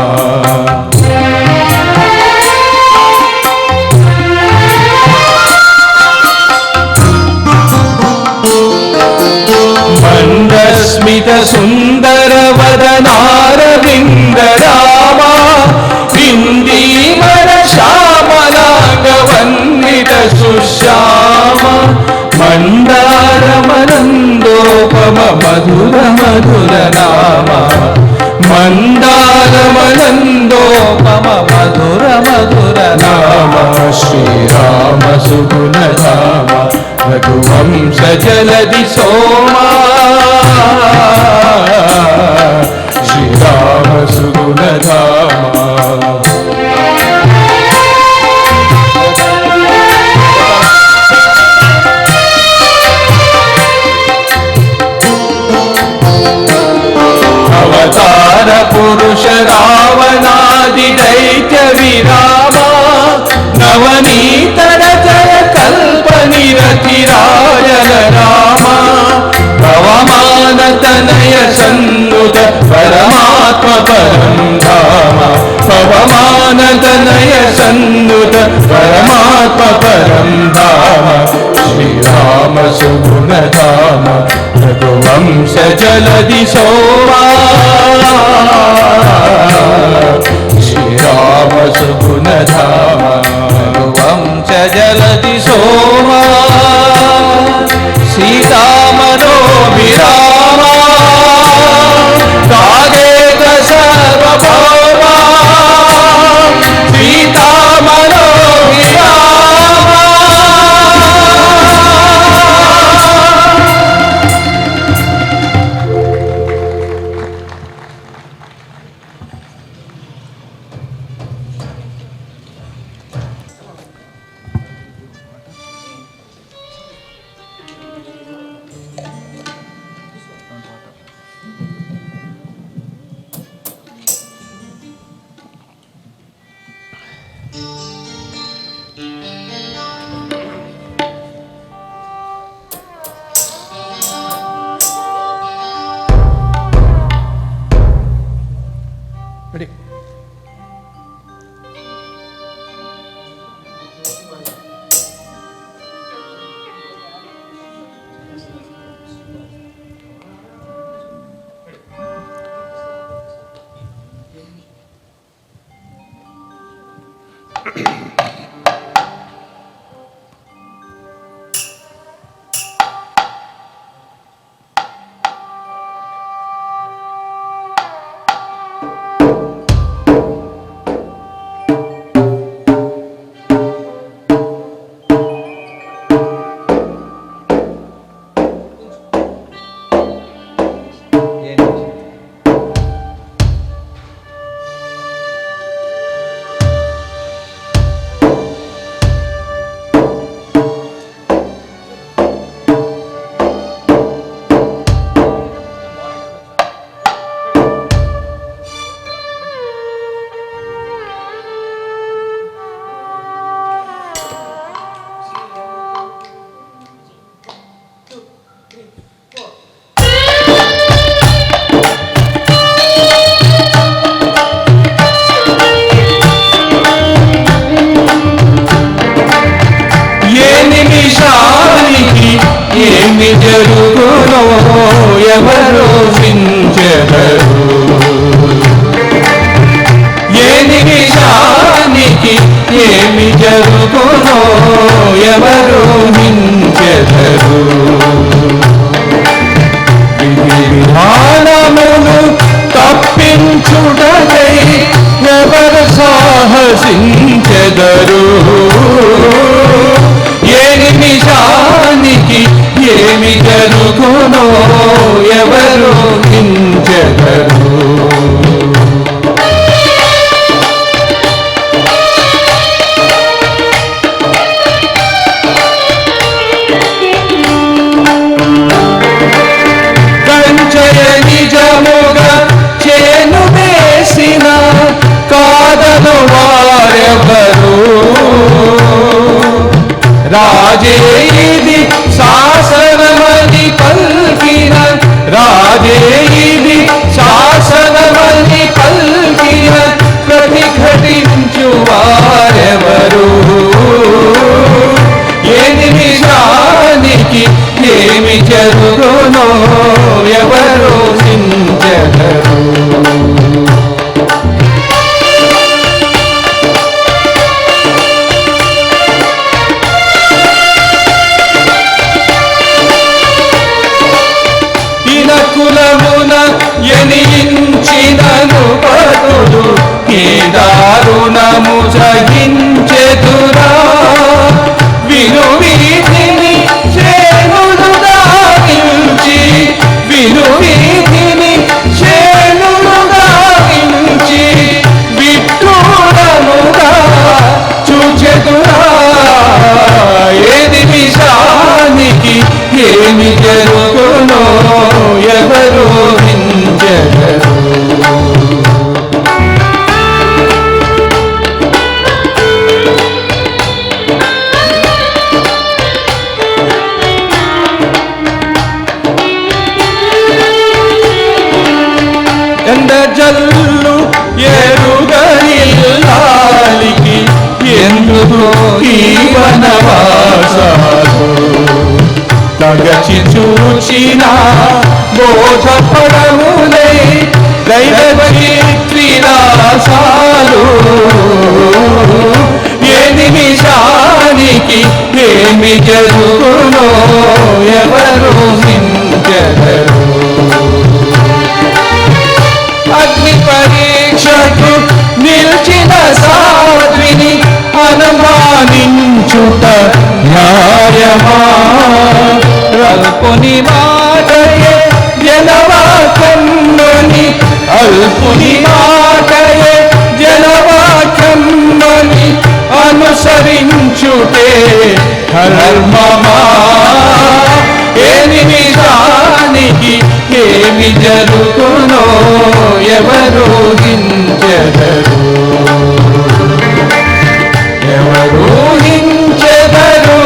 मंदस्मित सुंदर वदनारविंद रामा बिंदीवर श्यामलांग वन्दित सुश्यामा मंदार मनंदोपम मधुर मधुर नामा मंदार मनंदोपम मधुर मधुर नामा श्री राम सुगुण धाम रघुवंश जलधि सोमा श्री राम सुगुण धाम अवतार पुरुष रावणादि दैत्य विरामा नवनीत जय कल्प निरति रायन रामा पवमान तनय सन्नुत परमात्म परम धाम पवमान तनय सन्नुत परमात्म परम धाम श्री राम सुगुण धाम रघुवंश जलधि सोमा श्री राम सुगुण धाम रघुवंश जलधि सोमा सीता मनोभिरामा साकेत सर्वभौमा सीता मनोभिरामा. నిమిషానికి ఏమి జరుగునో ఎవరు ఊహించెదరు. ఏ నిమిషానికి ఏమి జరుగునో ఎవరు ఊహించెదరు. విధి విధానమును తప్పించుటకై ఎవరు సాహసించెదరు. ఏ నిమిషానికి ఏమి జరుగునో ఎవరు ఊహించెదరు. కంచయ నిజముగా చేను వేసిన కాదను వారెవరు. రాజే ఇది శాసనమని పల్కిన రాజే ఇది శాసనమని పల్కిన ప్రతిఘటించు వారెవరు. ఏ నిమిషానికి ఏమి జరుగునో ఎవరు ఊహించెదరు. కులమున ఎనించినను పదులు ఈ దారుణము సహించెదురా. విను వీధిని చేనును దానించి విను వీధిని చేనును దానించి విఠూరముగా చూచెదురా. ఏ నిమిషానికి ఏమి జరుగునో ఎవరు ఊహించెదరు. ఎండ జల్లు ఎరుగలికి ఎందుకు ఈ వనవాసాలు. తగచి చూచిన బోధపడములై దైవచిత్రిరాసాలు. ఏ నిమిషానికి ఏమి జరుగునో ఎవరు ఊహించెదరు. అగ్ని పరీక్షకు నిలిచిన సాధ్విని అనుమానించుట న్యాయమా. అల్పుని మాటయే జనవాక్యముని అల్పుని మాటయే జనవాక్యముని అనుసరించుటే ధర్మమా. ఏ నిమిషానికి ఏమి జరుగునో ఎవరు ఊహించెదరు. ఎవరు ఊహించెదరు.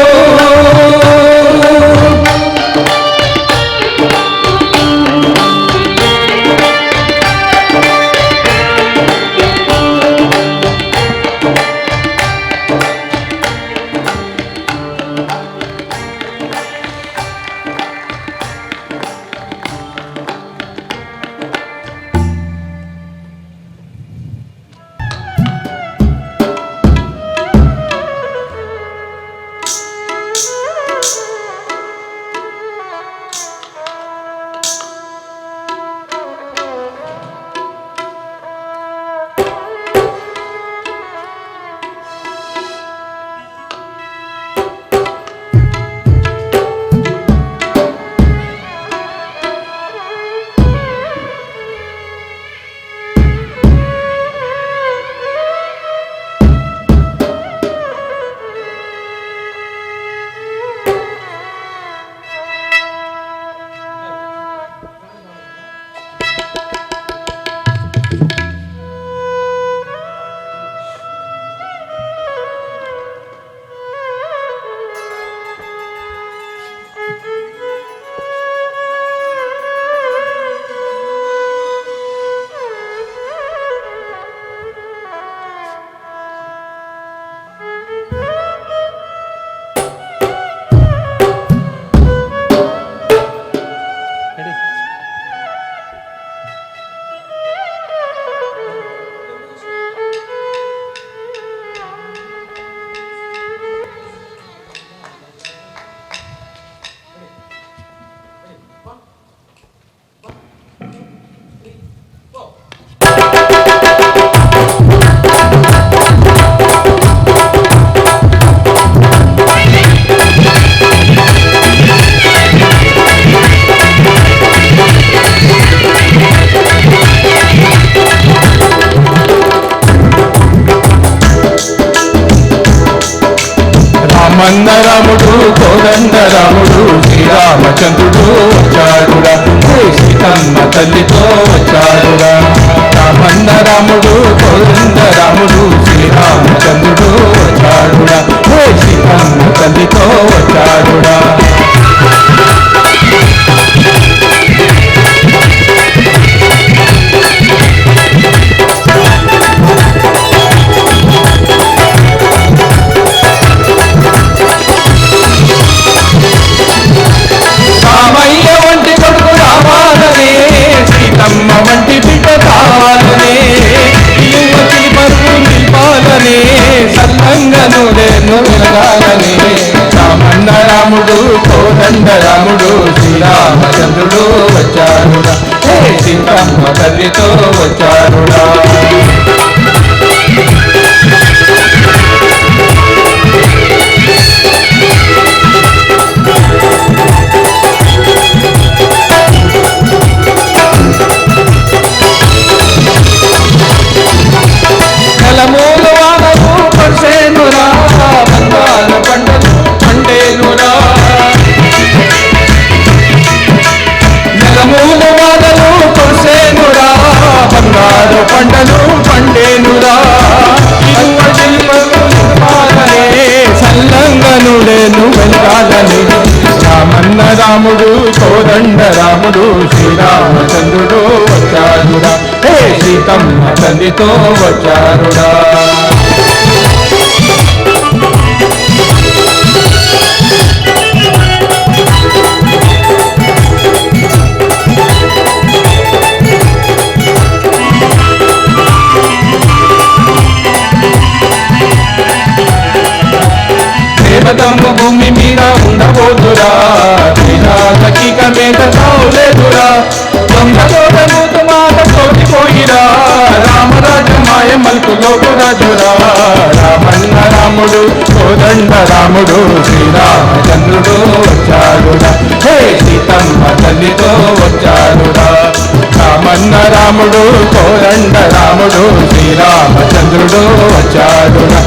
రామన్న రాముడు కోదండ రాముడు శ్రీరామచంద్రుడు వచ్చాడురా సీతమ్మ తల్లితో వచ్చాడురా రామన్న రాముడు కోదండ రాముడు శ్రీరామచంద్రుడు వచ్చాడురా సీతమ్మ తల్లితో వచ్చాడురా రామయ్య వంటి కొడుకు రావాలనే సీతమ్మ వంటి బిడ్డ కావాలనే యువతి పరువు నింపాలనే సల్లంగను నేను వెలగాలనే రామన్న రాముడు కోదండ రాముడు శ్రీరామచంద్రుడు వచ్చారుడా సీతమ్మ తల్లితో వచ్చారుడా కలమూల వానలు పడిసేనురా బంగాల పంటలు పండేనురా నెలమూల వానలు పడిసేనురా బంగారు పంటలు పండేనురా సల్లంగనుడేను వెలగాలని రామన్న రాముడు కోదండ రాముడు శ్రీరామచంద్రుడు వచ్చారుడా సీతమ్మ తల్లితో వచ్చారుడా దేవతమ్మ భూమి మీద ఉండబోతురా శ్రీనాథకిక మీద తావులేదురా దొంగతోటనూతు మాట తోటిపోయిరా రామరాజ మాయ మల్కులోకు రాజురా రామన్న రాముడు కోదండ రాముడు శ్రీరామచంద్రుడు వచ్చాడురా సీతమ్మ తల్లితో వచ్చాడురా రామన్న రాముడు కోదండ రాముడు శ్రీరామచంద్రుడు వచ్చాడురా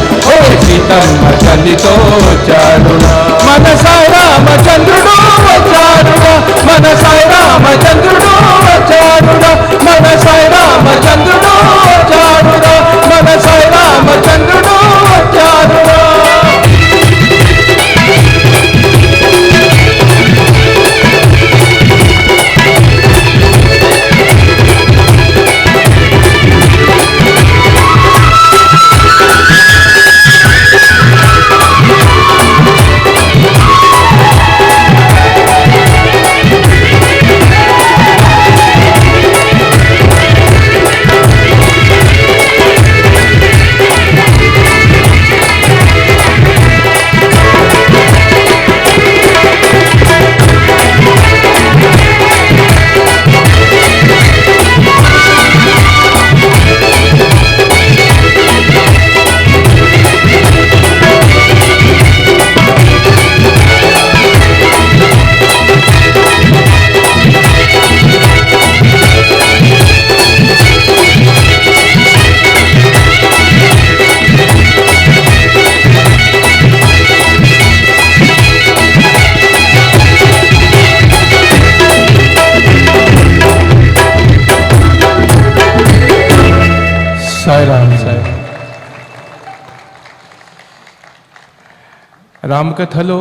సీతమ్మ తల్లితో వచ్చాడురా మన సాయి రామచంద్రుడు వచ్చాడురా మన సాయి రామచంద్రుడు వచ్చాడురా మన సాయి రామచంద్రుడు వచ్చాడురా మన సాయి రామచంద్రుడు వచ్చాడురా రామకథలో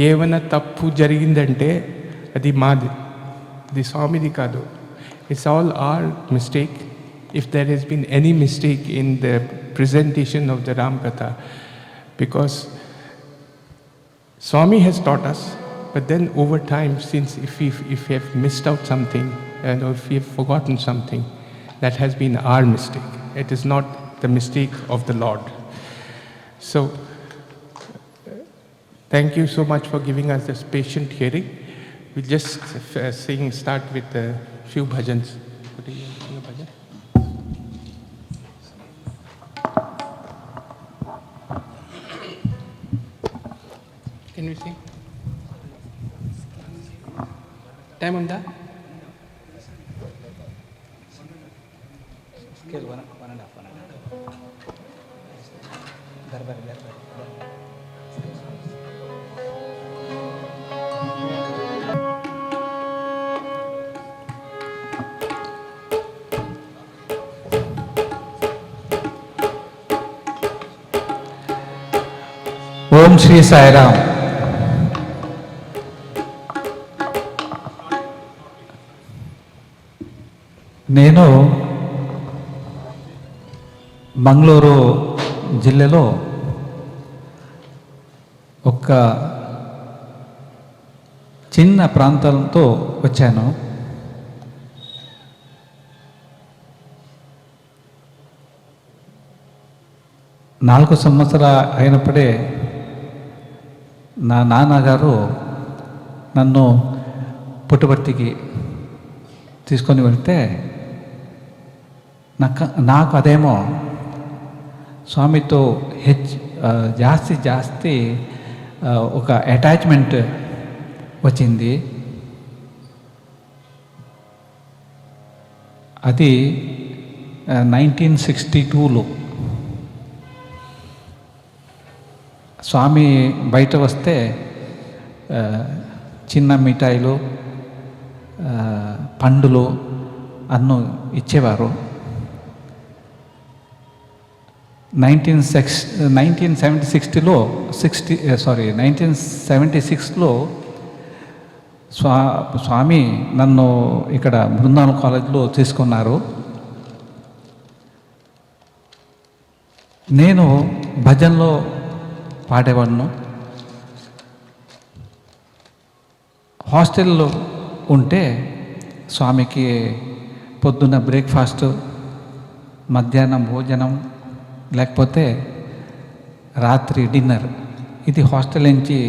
ఏమైనా తప్పు జరిగిందంటే అది మాది, అది స్వామిది కాదు. It's all our mistake. If there has been any mistake in the presentation of the Ramkatha, because Swami has taught us, but then over time, since if we have missed out something or if we have forgotten something, that has been our mistake. It is not the mistake of the Lord. So, thank you so much for giving us this patient hearing. We'll just start with a few bhajans. Can we sing? Time on that? Scale one and a half. ఓం శ్రీ సాయిరామ్. నేను మంగళూరు జిల్లాలో ఒక చిన్న ప్రాంతంతో వచ్చాను. నాలుగు సంవత్సరాలు అయినప్పుడే నా నాన్నగారు నన్ను పుట్టుబర్తికి తీసుకొని వెళ్తే నాకు అదేమో స్వామితో జాస్తి ఒక అటాచ్మెంట్ వచ్చింది. అది 1962లో స్వామి బయట వస్తే చిన్న మిఠాయిలు పండులు అన్ను ఇచ్చేవారు. 1976లో స్వామి నన్ను ఇక్కడ బృందావన కాలేజ్లో తీసుకున్నారు. నేను భజనలో పాడేవాడిను. హాస్టల్లో ఉంటే స్వామికి పొద్దున్న బ్రేక్ఫాస్ట్, మధ్యాహ్నం భోజనం, లేకపోతే రాత్రి డిన్నర్ ఇది హాస్టల్ నుంచి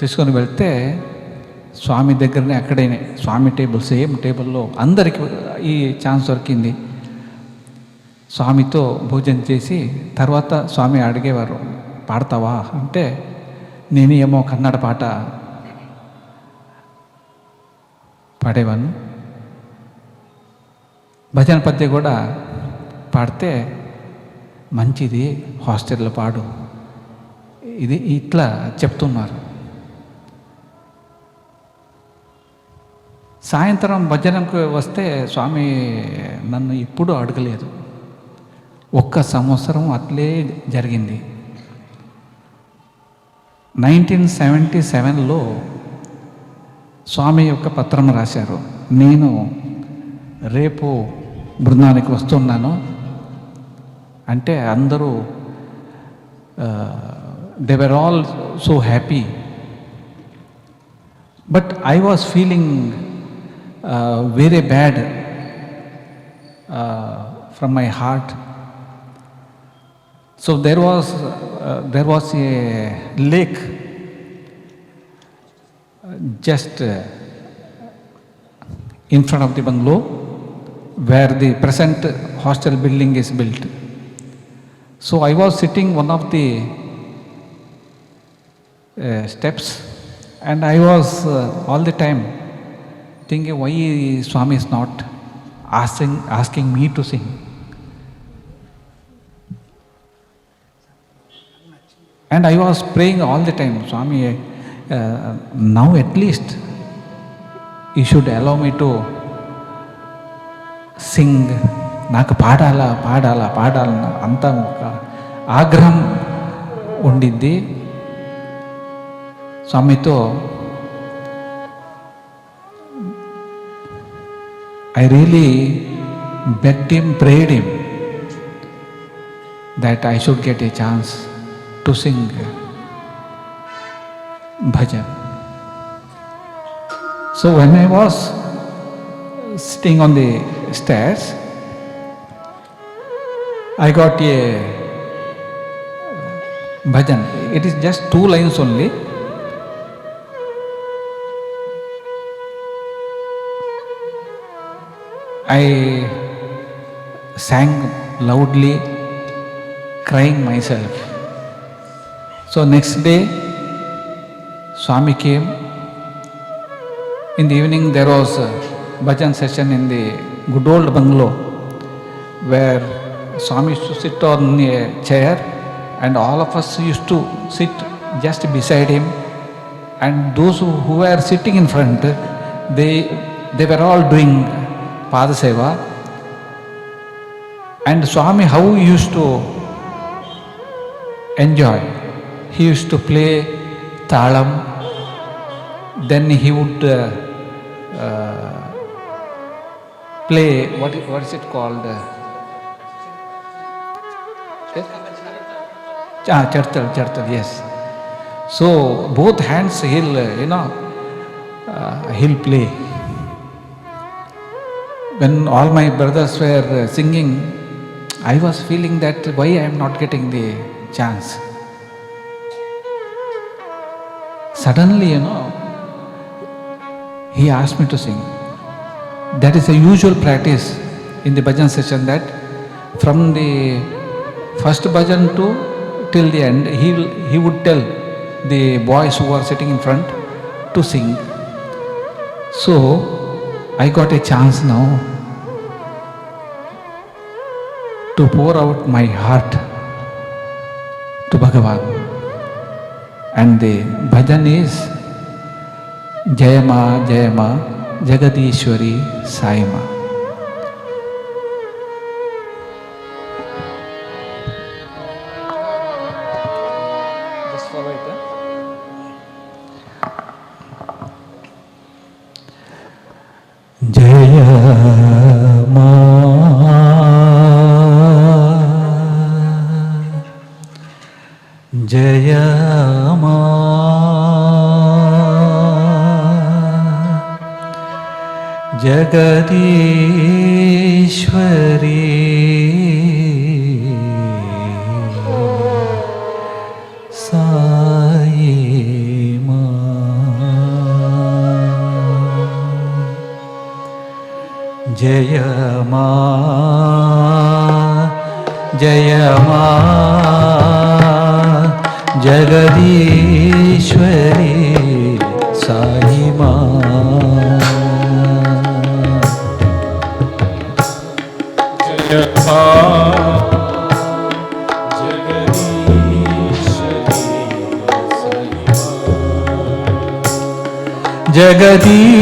తీసుకొని వెళ్తే స్వామి దగ్గరనే అక్కడే స్వామి టేబుల్ సేమ్ టేబుల్లో అందరికీ ఈ ఛాన్స్ దొరికింది. స్వామితో భోజనం చేసి తర్వాత స్వామి అడిగేవారు, పాడతావా అంటే నేను ఏమో కన్నడ పాట పాడేవాను. భజన పద్య కూడా పాడితే మంచిది, హాస్టల్లో పాడు, ఇది ఇట్లా చెప్తున్నారు. సాయంత్రం భజనకు వస్తే స్వామి నన్ను ఎప్పుడూ అడగలేదు. ఒక్క సంవత్సరం అట్లే జరిగింది. 1977లో స్వామి యొక్క పత్రం రాశారు, నేను రేపు బృందానికి వస్తున్నాను అంటే అందరూ they were all so happy. But I was feeling very bad from my heart. So there was a lake just in front of the bungalow where the present hostel building is built. So I was sitting one of the steps and I was all the time thinking why Swami is not asking me to sing. And I was praying all the time, Swami, now at least you should allow me to sing. నాకు పాడాలా అంత ఒక ఆగ్రహం ఉండింది. స్వామితో I really begged him, prayed him that I should get a chance to sing bhajan. So when I was sitting on the stairs, I got a bhajan. It is just 2 lines only. I sang loudly, crying myself. So next day, Swami came. In the evening, there was a bhajan session in the good old bungalow where Swami used to sit on a chair and all of us used to sit just beside him. And those who were sitting in front, they were all doing Padaseva. And Swami, how he used to enjoy. He used to play talam, then he would play, what is it called? Yes? Chartal, yes. So both hands he'll play. When all my brothers were singing, I was feeling that why I am not getting the chance. Suddenly, he asked me to sing. That is a usual practice in the bhajan session, that from the first bhajan till the end, he would tell the boys who are sitting in front to sing. So I got a chance now to pour out my heart to Bhagavan. And the bhajan is Jayama Jayama Jagadishwari Saima. Just follow it. Jayama Jayama Jagadishwari Saima. Jayama Jayama Jagadishwari Saima.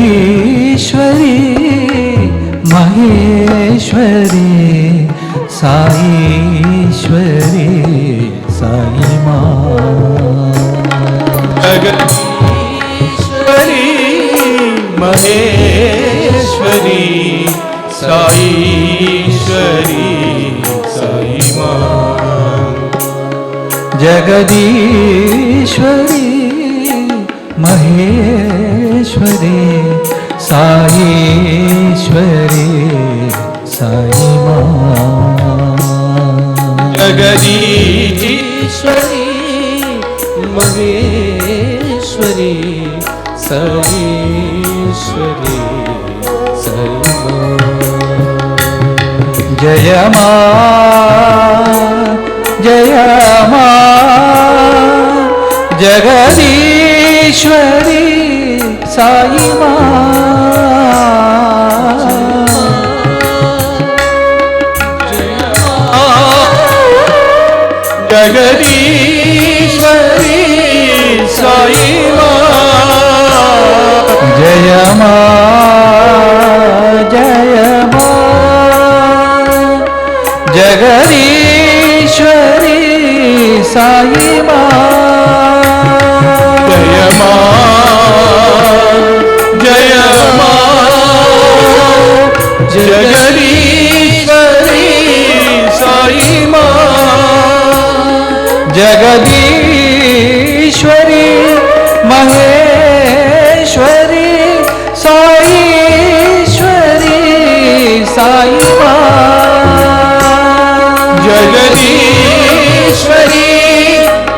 Jagadishwari Maheshwari Saishwari Saima. Jagadishwari Maheshwari Saishwari Saima. Jagadishwari Maheshwari Saishwari Saima. Jagadishwari Maheshwari Saishwari Saima. Jayama Jayama Jagadishwari Saima. Jagadishwari Saima. Jayama Jayama Jagadishwari Saima. Jayama Jayama Jagadishwari Saima. Jagadishwari Maheshwari Saishwari Saima. Jagadishwari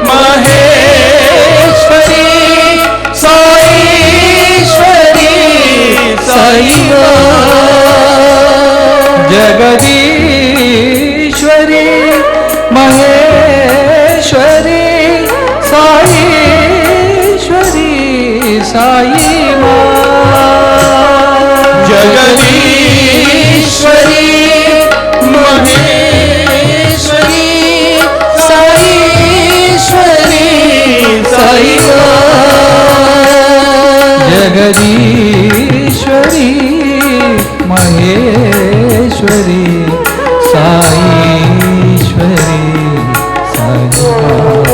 Maheshwari Saishwari Saima. Jagadishwari Maheshwari Saishwari Saima. Jagadishwari Maheshwari Saishwari Saima. Jagadishwari Maheshwari Saishwari Saima.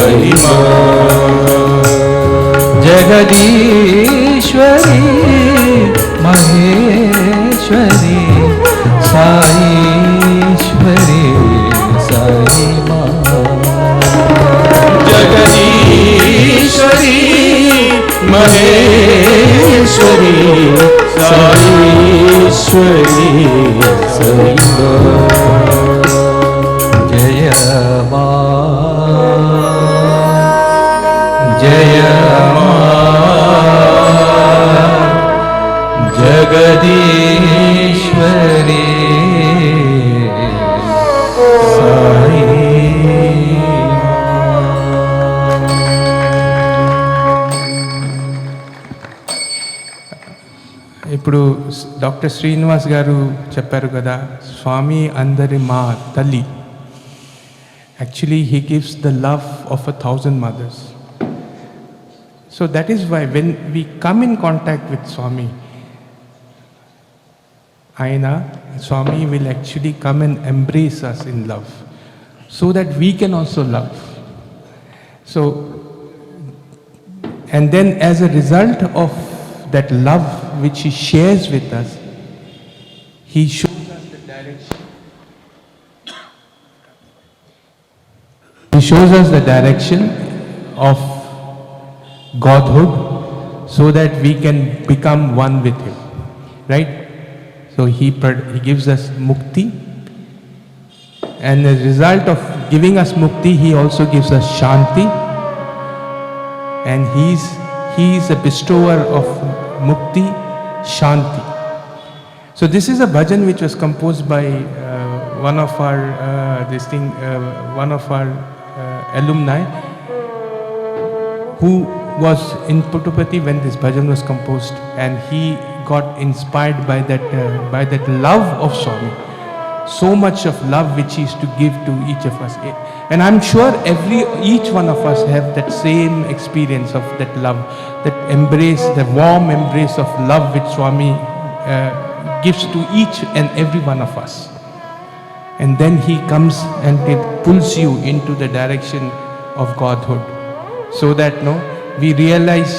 Sai Jagadishwari Maheshwari Saishwari Sai माँ जगदीश्वरी महेश्वरी साईश्वरी साई जय जय जगदीश्वरी साई ఇప్పుడు doctor Srinivas గారు చెప్పారు కదా, స్వామి అందరి మా తల్లి. Actually he gives the love of 1,000 mothers. So that is why when we come in contact with Swami, Aina, Swami will actually come and embrace us in love so that we can also love. So, and then as a result of that love which he shares with us, he shows us the direction. He shows us the direction of Godhood so that we can become one with him, right? So he gives us mukti, and as a result of giving us mukti, he also gives us shanti, and he is a bestower of mukti, shanti. So this is a bhajan which was composed by one of our alumni who was in Puttupati when this bhajan was composed, and he got inspired by that love of Swami. So much of love which he is to give to each of us, and I'm sure each one of us have that same experience of that love, that embrace, the warm embrace of love which Swami gives to each and every one of us. And then he comes and he pulls you into the direction of Godhood, so that we realize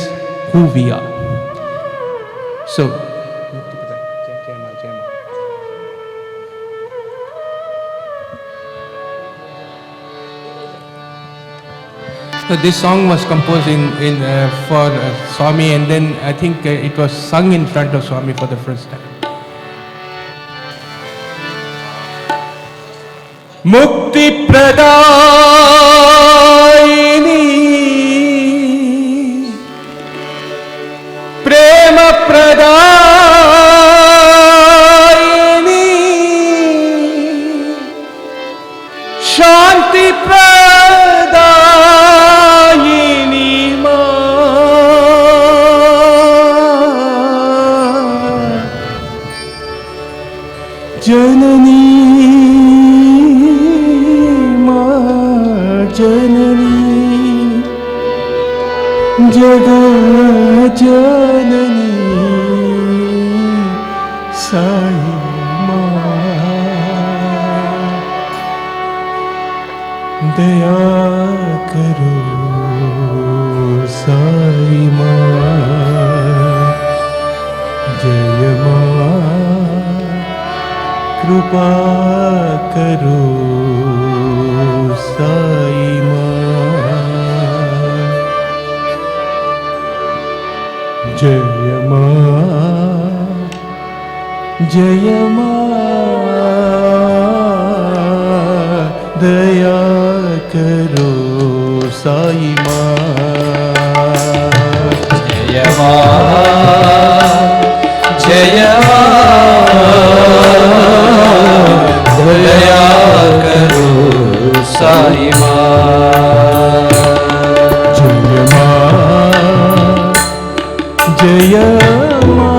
who we are. So this song was composed for Swami, and then I think it was sung in front of Swami for the first time. Mukti Pradayini Prema Pradayini Shanti Pradayini Ma Janani Janani Sai Daya karo Sai Jaya Kripa karo Sai Jaya Ma Daya karo Sai Ma Jaya Ma Jaya Ma Daya karo Sai Ma Jaya Ma Jaya Ma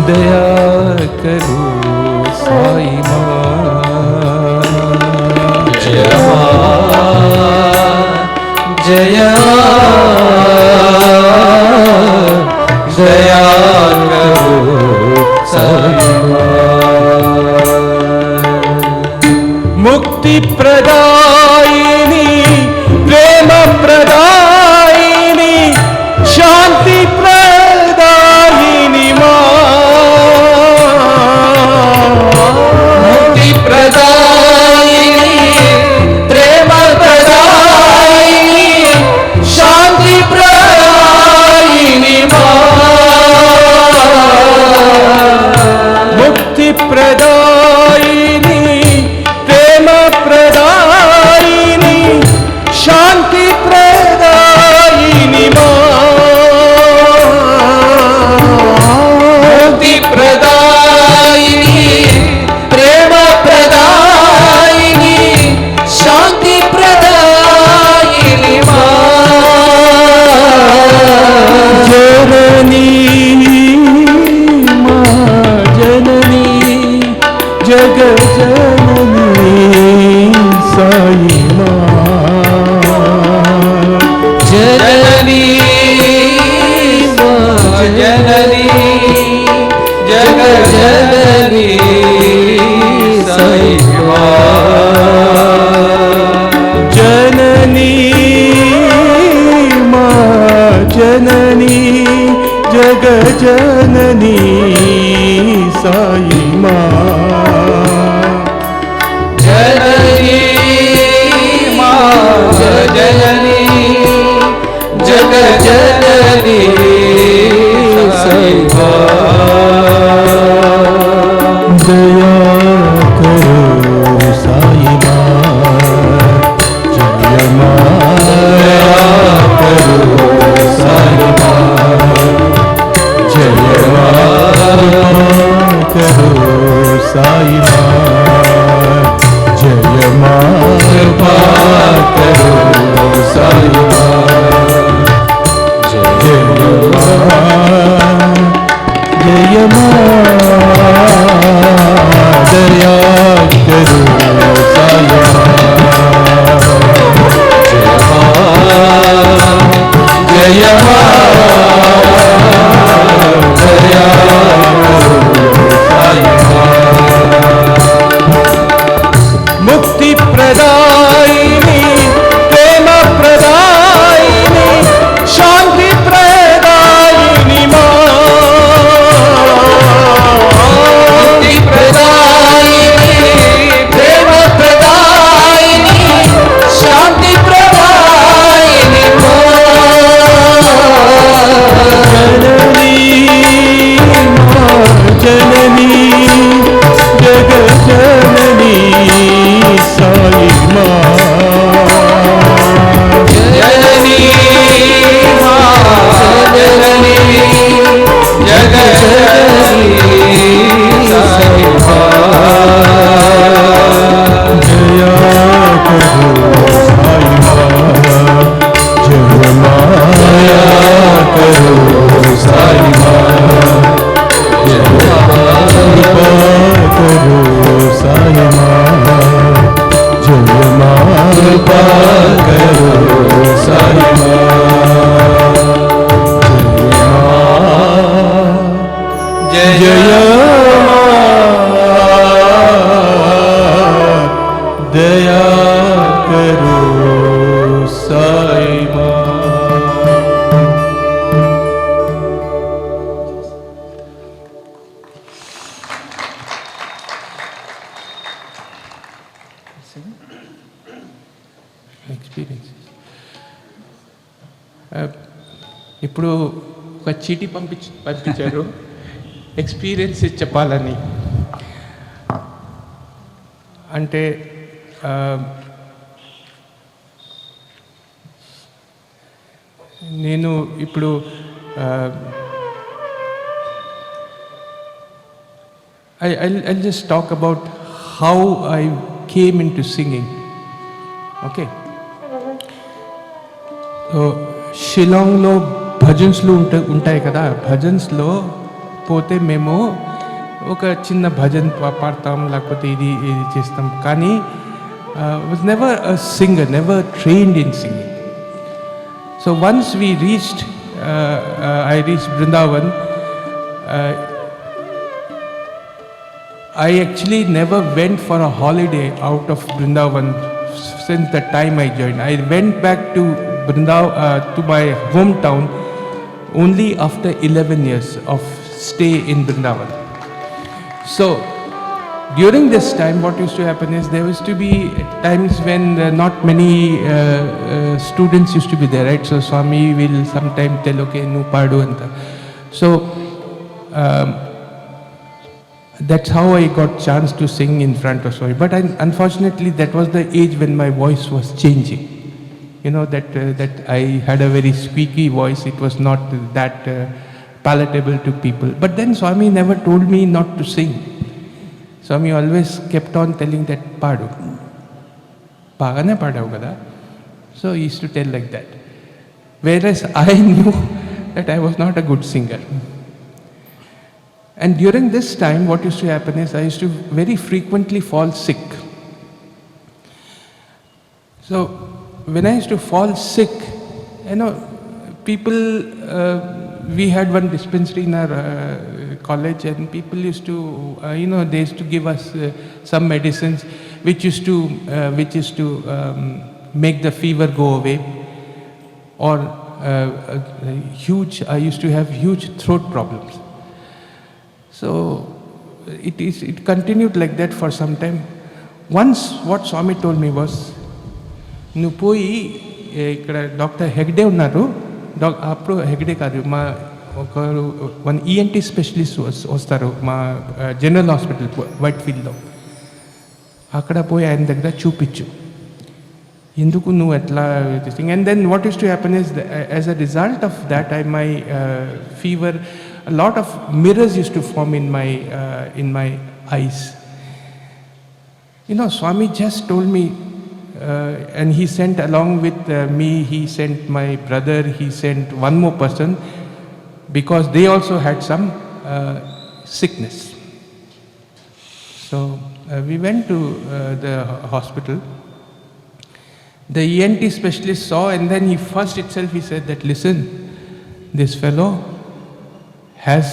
Daya karo Sai Ma Jaya Ma Jaya Daya karo Sai Ma Mukti Pradayini जगजननी साई माँ जननी माँ जननी जगजननी साई माँ दया करो साई माँ जय माँ दया करो साई माँ जय माँ करो साई माँ जय माँ कृपा करो साई माँ जय माँ दया करो साई माँ जय माँ दया करो साई माँ मुक्ति प्रदायिनी प्रेम प्रदायिनी शांति प्रदायिनी माँ मुक्ति प्रदायिनी प्रेम प्रदायिनी शांति प्रदायिनी माँ जननी जग जननी साई माँ जननी माँ जननी जग जननी साई माँ दया करो साई माँ जय माँ दया करो साई माँ कृपा करो साई माँ जय माँ कृपा करो साई माँ जय माँ दया करो साई माँ ఎక్స్పీరియన్స్ ఇప్పుడు ఒక చీటీ పంపించారు ఎక్స్పీరియన్స్ చెప్పాలని. అంటే నేను ఇప్పుడు I'll just talk about how I came into singing. Okay. So షిలాంగ్లో భజన్స్లు ఉంటాయి కదా, భజన్స్లో పోతే మేము ఒక చిన్న భజన్ పాడతాం, లేకపోతే ఇది చేస్తాం. కానీ was never a singer, never trained in singing. So once we reached, I reached Brindavan. I actually never went for a holiday out of Vrindavan since the time I joined. I went back to to my hometown only after 11 years of stay in Vrindavan. So during this time, what used to happen is there used to be times when not many students used to be there, right? So Swami will sometimes tell, okay, nu padu anta. So that's how I got chance to sing in front of Swami. But unfortunately, that was the age when my voice was changing. You know, that I had a very squeaky voice. It was not that palatable to people. But then Swami never told me not to sing. Swami always kept on telling that, padu. Pagane padavu kada. So he used to tell like that. Whereas I knew that I was not a good singer. And during this time, what used to happen is I used to very frequently fall sick. So when I used to fall sick, you know, people, we had one dispensary in our college, and people used to, you know, they used to give us some medicines which used to make the fever go away, or I used to have huge throat problems. So it continued like that for some time. Once what Swami told me was, నువ్వు పోయి ఇక్కడ doctor Hegde ఉన్నారు, అప్పుడు హెగ్డే కాదు, మా ఒకరు one ENT specialist వస్తారు మా జనరల్ హాస్పిటల్ వైట్ ఫీల్డ్లో, అక్కడ పోయి ఆయన దగ్గర చూపించు, ఎందుకు నువ్వు ఎట్లా thing. And then what used to happen is as a result of that my fever, a lot of mirrors used to form in my eyes. You know, Swami just told me, and he sent along with me, he sent my brother, he sent one more person, because they also had some sickness. So we went to the hospital. The ENT specialist saw, and then he said that, listen, this fellow has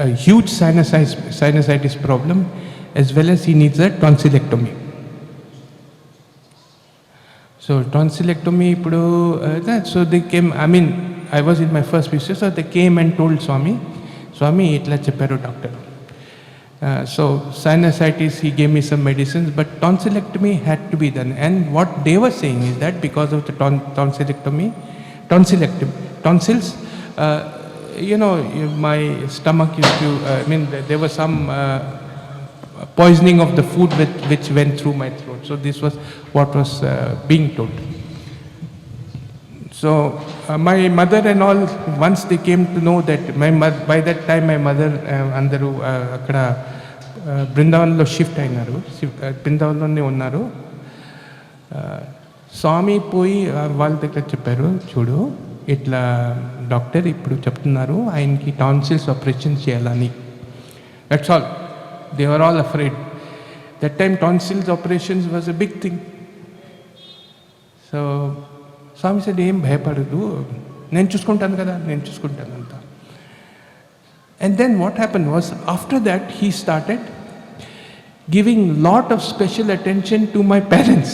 a huge sinusitis problem, as well as he needs a tonsillectomy. So tonsillectomy, so they came, I mean, I was in my first visit, so they came and told Swami, itla chepparu doctor. So sinusitis, he gave me some medicines, but tonsillectomy had to be done. And what they were saying is that because of the tonsils, you know, my stomach used to, there was some poisoning of the food which went through my throat. So this was what was being told. So my mother and all, once they came to know that, by that time my mother, andaru akkada Brindavanlo shift ayinaru, Brindavanlone unnaru. Swami పోయి వాళ్ళ దగ్గర చెప్పారు, చూడు ఇట్లా doctor ఇప్పుడు చెప్తున్నారు ఆయనకి tonsils operation చేయాలని. That's all. They were all afraid. That time tonsils operations was a big thing. So Swami said, ఏం భయపడదు, నేను చూసుకుంటాను కదా, నేను చూసుకుంటాను అంత. And then what happened was, after that he started giving lot of special attention to my parents.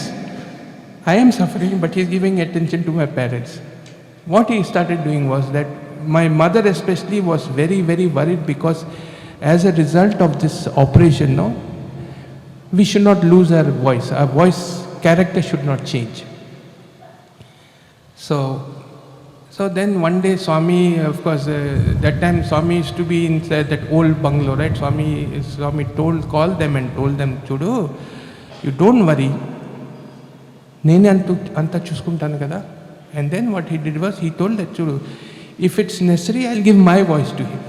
I am suffering, but he is giving attention to my parents. What he started doing was that my mother especially was very, very worried, because as a result of this operation, we should not lose our voice character should not change. So then one day Swami, of course, that time Swami used to be inside that old bungalow, right? Swami called them and told them, Chudu, you don't worry, nene anta chuskuntanu kada. And then what he did was, he told that, Chudu, if it's necessary, I'll give my voice to him.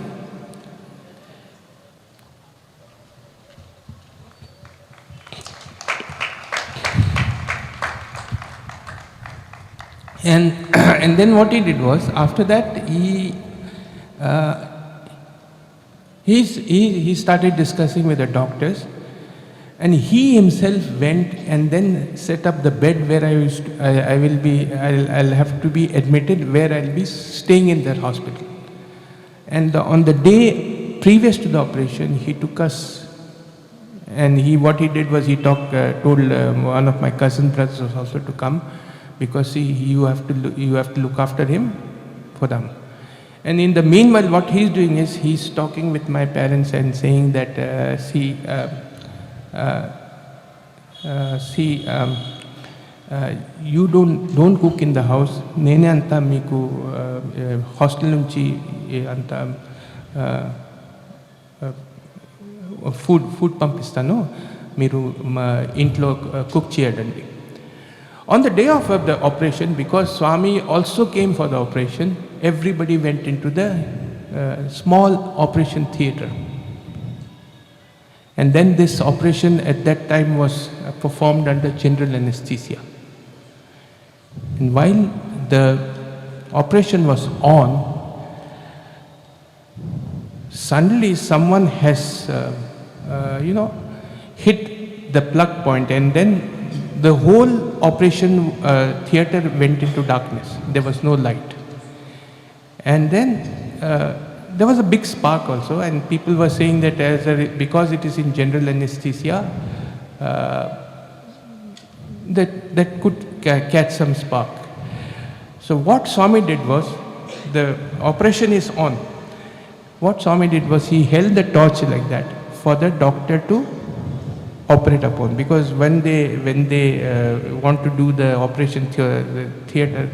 And then what he did was, after that he started discussing with the doctors, and he himself went and then set up the bed where I'll have to be admitted, where I'll be staying in their hospital. And on the day previous to the operation, he took us, and what he did was, he told one of my cousin brothers also to come, because you have to look after him for them. And in the meanwhile, what he's doing is, he's talking with my parents and saying that, you don't cook in the house, nene anta meeku hostel nunchi anta food pampistanu, meeru intlo cook cheyadandi. On the day of the operation, because Swami also came for the operation, everybody went into the small operation theatre. And then this operation at that time was performed under general anesthesia. And while the operation was on, suddenly someone has, hit the plug point, and then the whole operation theatre went into darkness. There was no light. And then there was a big spark also, and people were saying that because it is in general anesthesia, that could catch some spark. So what Swami did was, the operation is on. What Swami did was he held the torch like that for the doctor to operate upon, because when they want to do the operation theater,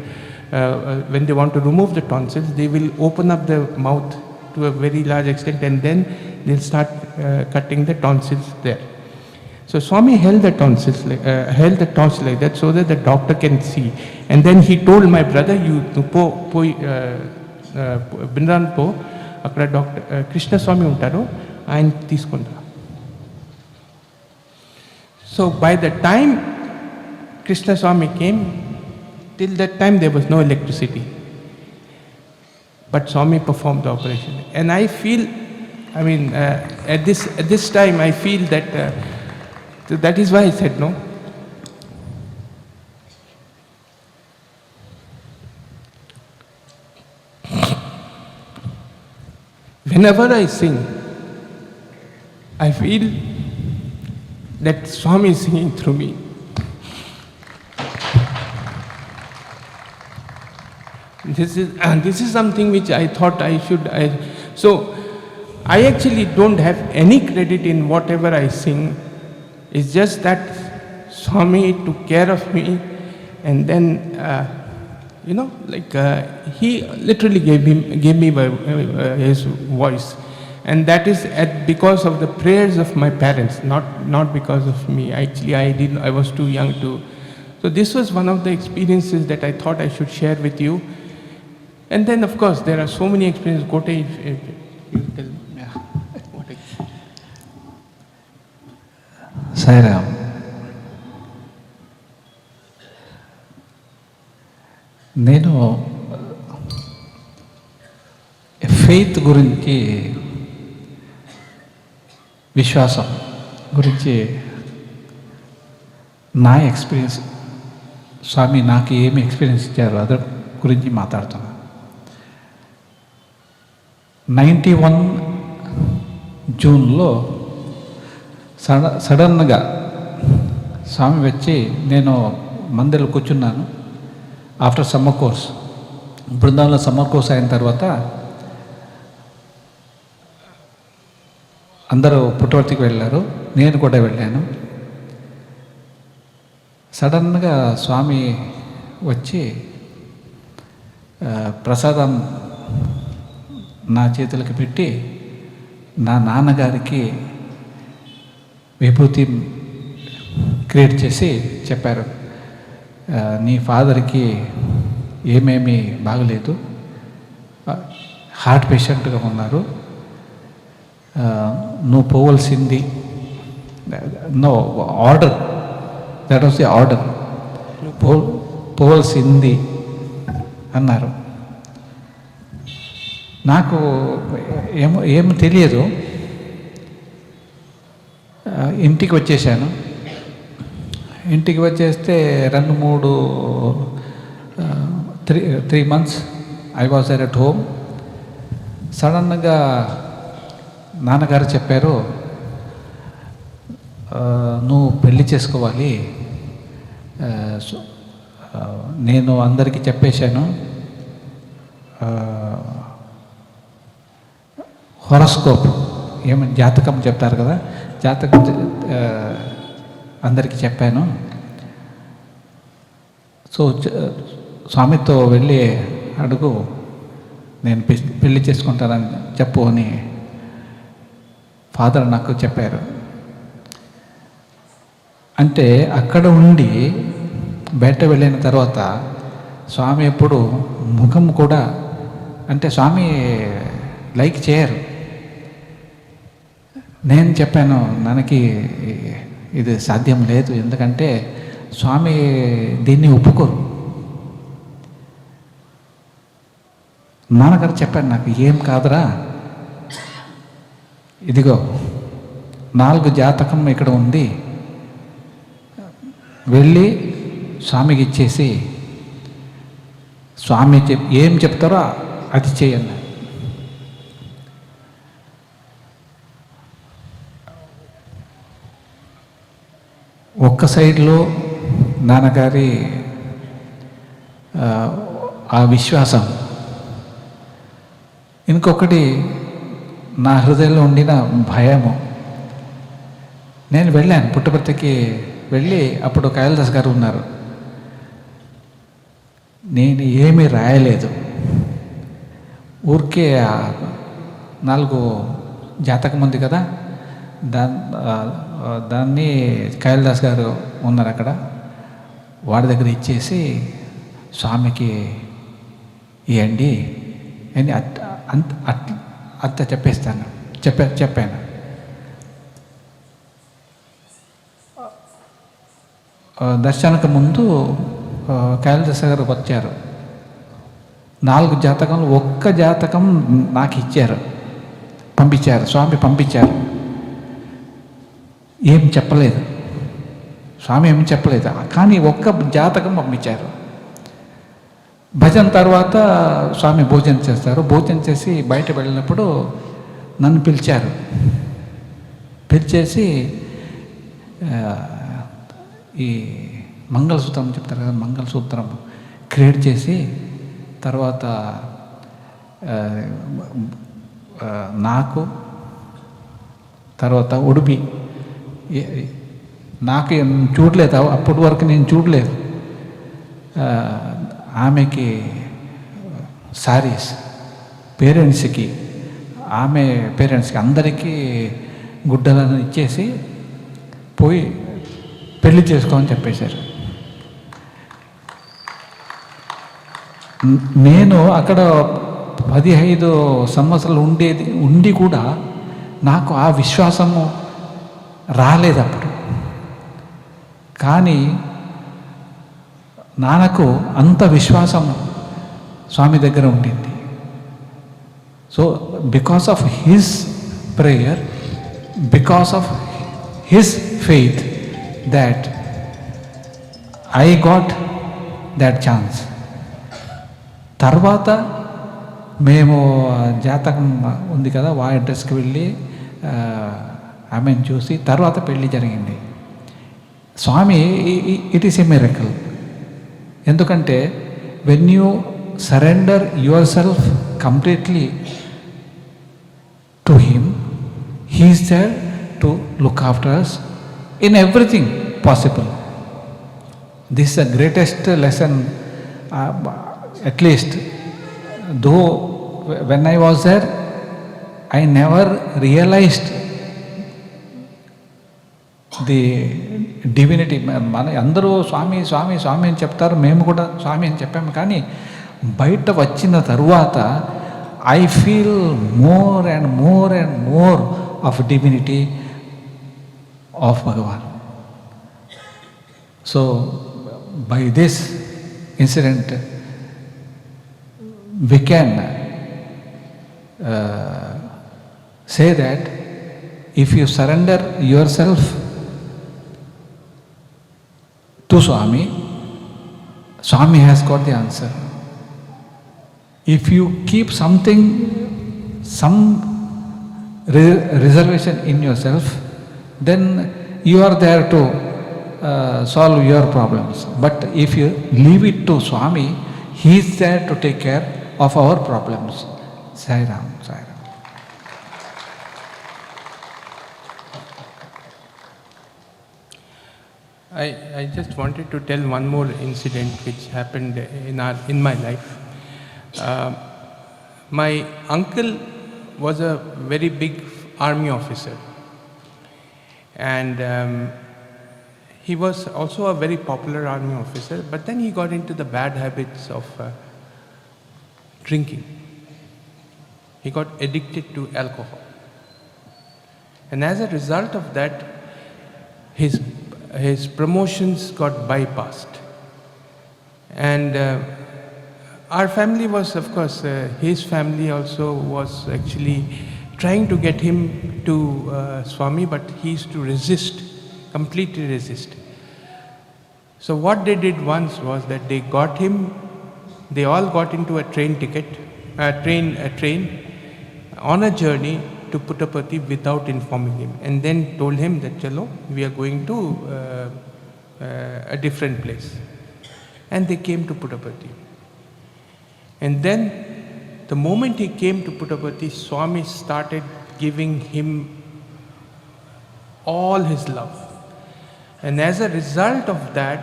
when they want to remove the tonsils, they will open up the mouth to a very large extent, and then they'll start cutting the tonsils there. So Swami held the tonsils, held the torch like that so that the doctor can see. And then he told my brother, you Binran po, akkada Dr. Krishna Swami untaru, ayan teeskonda. So by the time Krishna Swami came, till that time there was no electricity. But Swami performed the operation. And I feel, I mean, at this time I feel that that is why I said no. Whenever I sing, I feel that Swami is singing through me. This is something which I thought I should. So I actually don't have any credit in whatever I sing. It's just that Swami took care of me, and then he literally gave me his voice, and that is because of the prayers of my parents, not because of me. Actually, I was too young to. So this was one of the experiences that I thought I should share with you. And then, of course, there are so many experiences. Kote, if you tell me. Yeah. Sairam. నేను faith గురించి, విశ్వాసం గురించి నా experience, స్వామి నాకు ఏమి experience ఇచ్చారో అదే గురించి మాట్లాడుతున్నాను. 91 జూన్లో సడన్గా స్వామి వచ్చి, నేను మందిర్లో కూర్చున్నాను. ఆఫ్టర్ సమ్మర్ కోర్స్, బృందావనంలో సమ్మర్ కోర్స్ అయిన తర్వాత అందరూ పుట్టవర్తికి వెళ్ళారు, నేను కూడా వెళ్ళాను. సడన్గా స్వామి వచ్చి ప్రసాదం నా చేతులకి పెట్టి, నా నాన్నగారికి విభూతి క్రియేట్ చేసి చెప్పారు, నీ ఫాదర్కి ఏమేమి బాగలేదు, హార్ట్ పేషెంట్గా ఉన్నారు, నువ్వు పోవలసింది, no order, that was the order, పోవలసింది అన్నారు. నాకు ఏమో తెలియదు. ఇంటికి వచ్చేసాను. ఇంటికి వచ్చేస్తే 3 months I was at home. సడన్గా నాన్నగారు చెప్పారు, నువ్వు పెళ్లి చేసుకోవాలి, నేను అందరికీ చెప్పేశాను, హొరోస్కోప్ ఏమని జాతకం చెప్తారు కదా, జాతకం అందరికీ చెప్పాను. సో స్వామితో వెళ్ళి అడుగు, నేను పెళ్లి చేసుకుంటానని చెప్పు అని ఫాదర్ నాకు చెప్పారు. అంటే అక్కడ ఉండి బయట వెళ్ళిన తర్వాత స్వామి ఎప్పుడు ముఖం కూడా, అంటే స్వామి లైక్ చేయరు. నేను చెప్పాను, ನನకి ఇది సాధ్యం లేదు, ఎందుకంటే స్వామి దీన్ని ఒప్పుకోరు. నాన్నగారు చెప్పాను, నాకు ఏం కాదురా, ఇదిగో 4 జాతకం ఇక్కడ ఉంది, వెళ్ళి స్వామికి ఇచ్చేసి స్వామి ఏం చెప్తారో అది చేయండి. ఒక్క సైడ్లో నాన్నగారి ఆ విశ్వాసం. ఇంకొకటి నా హృదయంలో ఉండిన భయము. నేను వెళ్ళాను పుట్టపర్తికి వెళ్ళి, అప్పుడు కైలాస్ గారు ఉన్నారు. నేను ఏమీ రాయలేదు, ఊరికే 4 జాతకం ఉంది కదా, దాన్ని కైలాస్ గారు ఉన్నారు అక్కడ, వాడి దగ్గర ఇచ్చేసి స్వామికి ఇవ్వండి అని అంత చెప్పేస్తాను చెప్పాను. దర్శనానికి ముందు కైలాస్ గారు వచ్చారు. 4 జాతకంలో ఒక్క జాతకం నాకు ఇచ్చారు, పంపించారు, స్వామి పంపించారు. ఏం చెప్పలేదు, స్వామి ఏం చెప్పలేదు, కానీ ఒక్క జాతకం పంపించారు. భజన తర్వాత స్వామి భోజనం చేస్తారు. భోజనం చేసి బయట వెళ్ళినప్పుడు నన్ను పిలిచేసి ఈ మంగళసూత్రం చెప్తారు కదా, మంగళసూత్రం క్రియేట్ చేసి తర్వాత నాకు తర్వాత ఉడిపి, నాకు చూడలేదు, అప్పటి వరకు నేను చూడలేదు. ఆమెకి శారీస్, పేరెంట్స్కి, ఆమె పేరెంట్స్కి అందరికీ గుడ్డలను ఇచ్చేసి పోయి పెళ్లి చేసుకోమని చెప్పేశారు. నేను అక్కడ 15 సంవత్సరాలు ఉండి కూడా నాకు ఆ విశ్వాసము రాలేదు అప్పుడు. కానీ నాన్నకు అంత విశ్వాసం స్వామి దగ్గర ఉండింది. So because of his prayer, because of his faith, that I got that chance. తర్వాత మేము జాతకం ఉంది కదా, వా అడ్రస్కి వెళ్ళి ఆమెను చూసి తర్వాత పెళ్ళి జరిగింది. Swami, it is a miracle. ఎందుకంటే when you surrender yourself completely to him, he is there to look after us in everything possible. This is the greatest lesson, at least though when I was there I never realized the divinity. మన అందరూ స్వామి స్వామి స్వామి అని చెప్తారు, మేము కూడా స్వామి అని చెప్పాము. కానీ బయట వచ్చిన తరువాత I feel more and more of divinity of Bhagavan. So by this incident we can say that if you surrender yourself to Swami, Swami has got the answer. If you keep some reservation in yourself, then you are there to solve your problems. But if you leave it to Swami, he is there to take care of our problems. Sai Ram, Sai Ram. I just wanted to tell one more incident which happened in my life. My uncle was a very big army officer. And he was also a very popular army officer, but then he got into the bad habits of drinking. He got addicted to alcohol. And as a result of that, his promotions got bypassed. And our family was, of course, his family also was actually trying to get him to Swami, but he used to resist, completely resist. So what they did once was that they all got into a train on a journey to Puttaparthi without informing him, and then told him that chalo, we are going to a different place. And they came to Puttaparthi. And then the moment he came to Puttaparthi, Swami started giving him all his love. And as a result of that,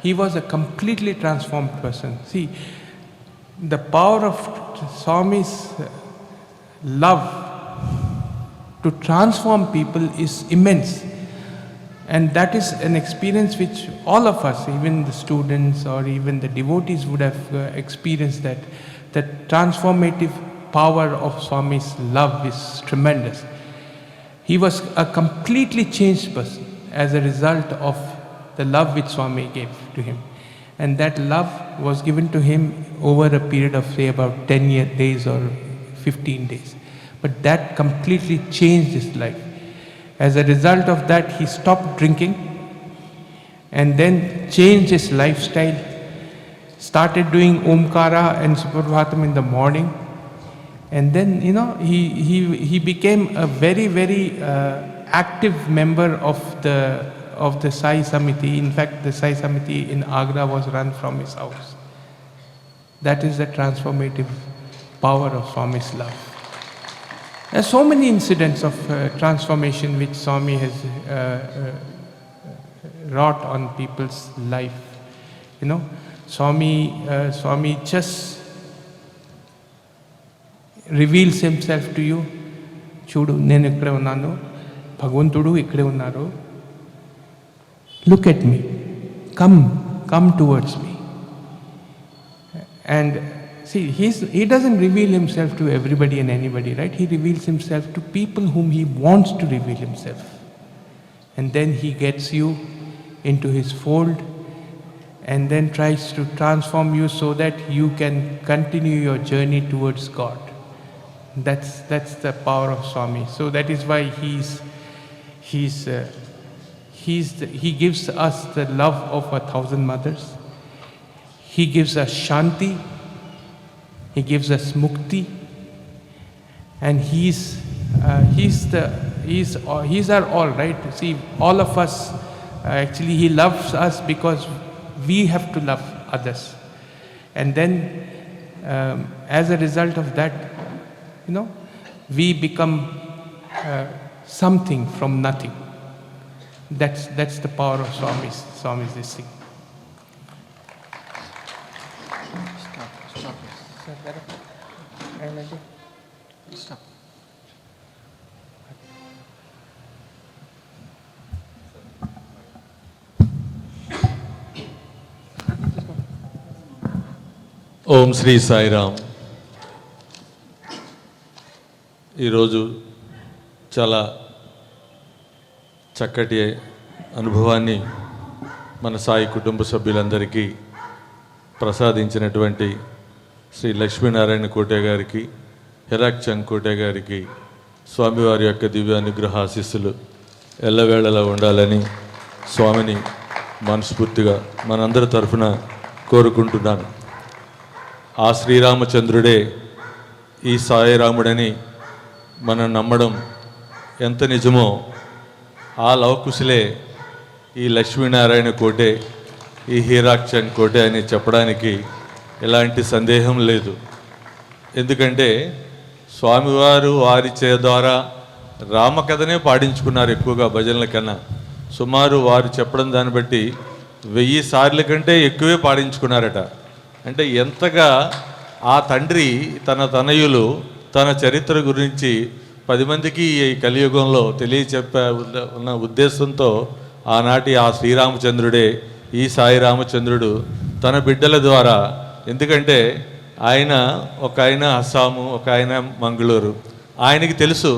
he was a completely transformed person. See, the power of Swami's love to transform people is immense. And that is an experience which all of us, even the students or even the devotees, would have experienced that. The transformative power of Swami's love is tremendous. He was a completely changed person as a result of the love which Swami gave to him. And that love was given to him over a period of, say, about 10 days or 15 days. But that completely changed his life. As a result of that, he stopped drinking and then changed his lifestyle, started doing Omkara and Suprabhatam in the morning. And then, he became a very, very active member of the Sai Samiti. In fact, the Sai Samiti in Agra was run from his house. That is the transformative power of Swami's love. There are so many incidents of transformation which Swami has wrought on people's life. Swami just reveals himself to you. Chudu, nenu ikkade unnanu, Bhagwantudu ikkade unnaru. Look at me. Come towards me. And see, he doesn't reveal himself to everybody and anybody, right? He reveals himself to people whom he wants to reveal himself. And then he gets you into his fold and then tries to transform you so that you can continue your journey towards God. That's the power of Swami. So that is why he gives us the love of 1,000 mothers. He gives us Shanti. He gives us Mukti. And he's our all, right? See, all of us, actually he loves us because we have to love others. And then as a result of that, we become something from nothing. That's the power of Swami's this thing. Stop. ఓం శ్రీ సాయిరామ్. ఈరోజు చాలా చక్కటి అనుభవాన్ని మన సాయి కుటుంబ సభ్యులందరికీ ప్రసాదించినటువంటి శ్రీ లక్ష్మీనారాయణ కోటే గారికి, హిరాక్ చంకోటే గారికి స్వామివారి యొక్క దివ్య అనుగ్రహ ఆశీస్సులు ఎల్లవేళలా ఉండాలని స్వామిని మనస్ఫూర్తిగా మనందరి తరఫున కోరుకుంటున్నాను. ఆ శ్రీరామచంద్రుడే ఈ సాయిరాముడని మనం నమ్మడం ఎంత నిజమో, ఆ లవకుశలే ఈ లక్ష్మీనారాయణ కోటే, ఈ హిరాక్ చంకోటే అని చెప్పడానికి ఎలాంటి సందేహం లేదు. ఎందుకంటే స్వామివారు వారి ద్వారా రామకథనే పాడించుకున్నారు ఎక్కువగా భజనల కన్నా. సుమారు వారు చెప్పడం దాన్ని బట్టి 1000 సార్ల కంటే ఎక్కువే పాడించుకున్నారట. అంటే ఎంతగా ఆ తండ్రి తన తనయులు తన చరిత్ర గురించి 10 మందికి ఈ కలియుగంలో తెలియచెప్ప ఉన్న ఉద్దేశంతో ఆనాటి ఆ శ్రీరామచంద్రుడే, ఈ సాయి రామచంద్రుడు తన బిడ్డల ద్వారా, ఎందుకంటే ఒక ఆయన అస్సాము, ఒక ఆయన మంగళూరు, ఆయనకి తెలుసు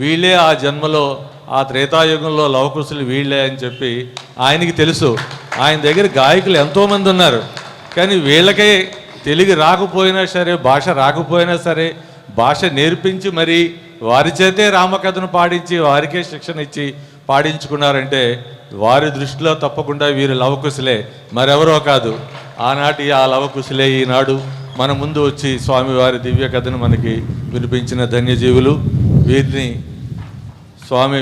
వీళ్ళే ఆ జన్మలో ఆ త్రేతాయుగంలో లవకుశులు వీళ్ళే అని చెప్పి ఆయనకి తెలుసు. ఆయన దగ్గర గాయకులు ఎంతోమంది ఉన్నారు, కానీ వీళ్ళకే తెలుగు రాకపోయినా సరే, భాష రాకపోయినా సరే, భాష నేర్పించి మరి వారి చేతే రామకథను పాడించి వారికే శిక్షణ ఇచ్చి పాడించుకున్నారంటే వారి దృష్టిలో తప్పకుండా వీరు లవకుశలే, మరెవరో కాదు. ఆనాటి ఆ లవకుశలే ఈనాడు మన ముందు వచ్చి స్వామివారి దివ్య కథను మనకి వినిపించిన ధన్యజీవులు. వీరిని స్వామి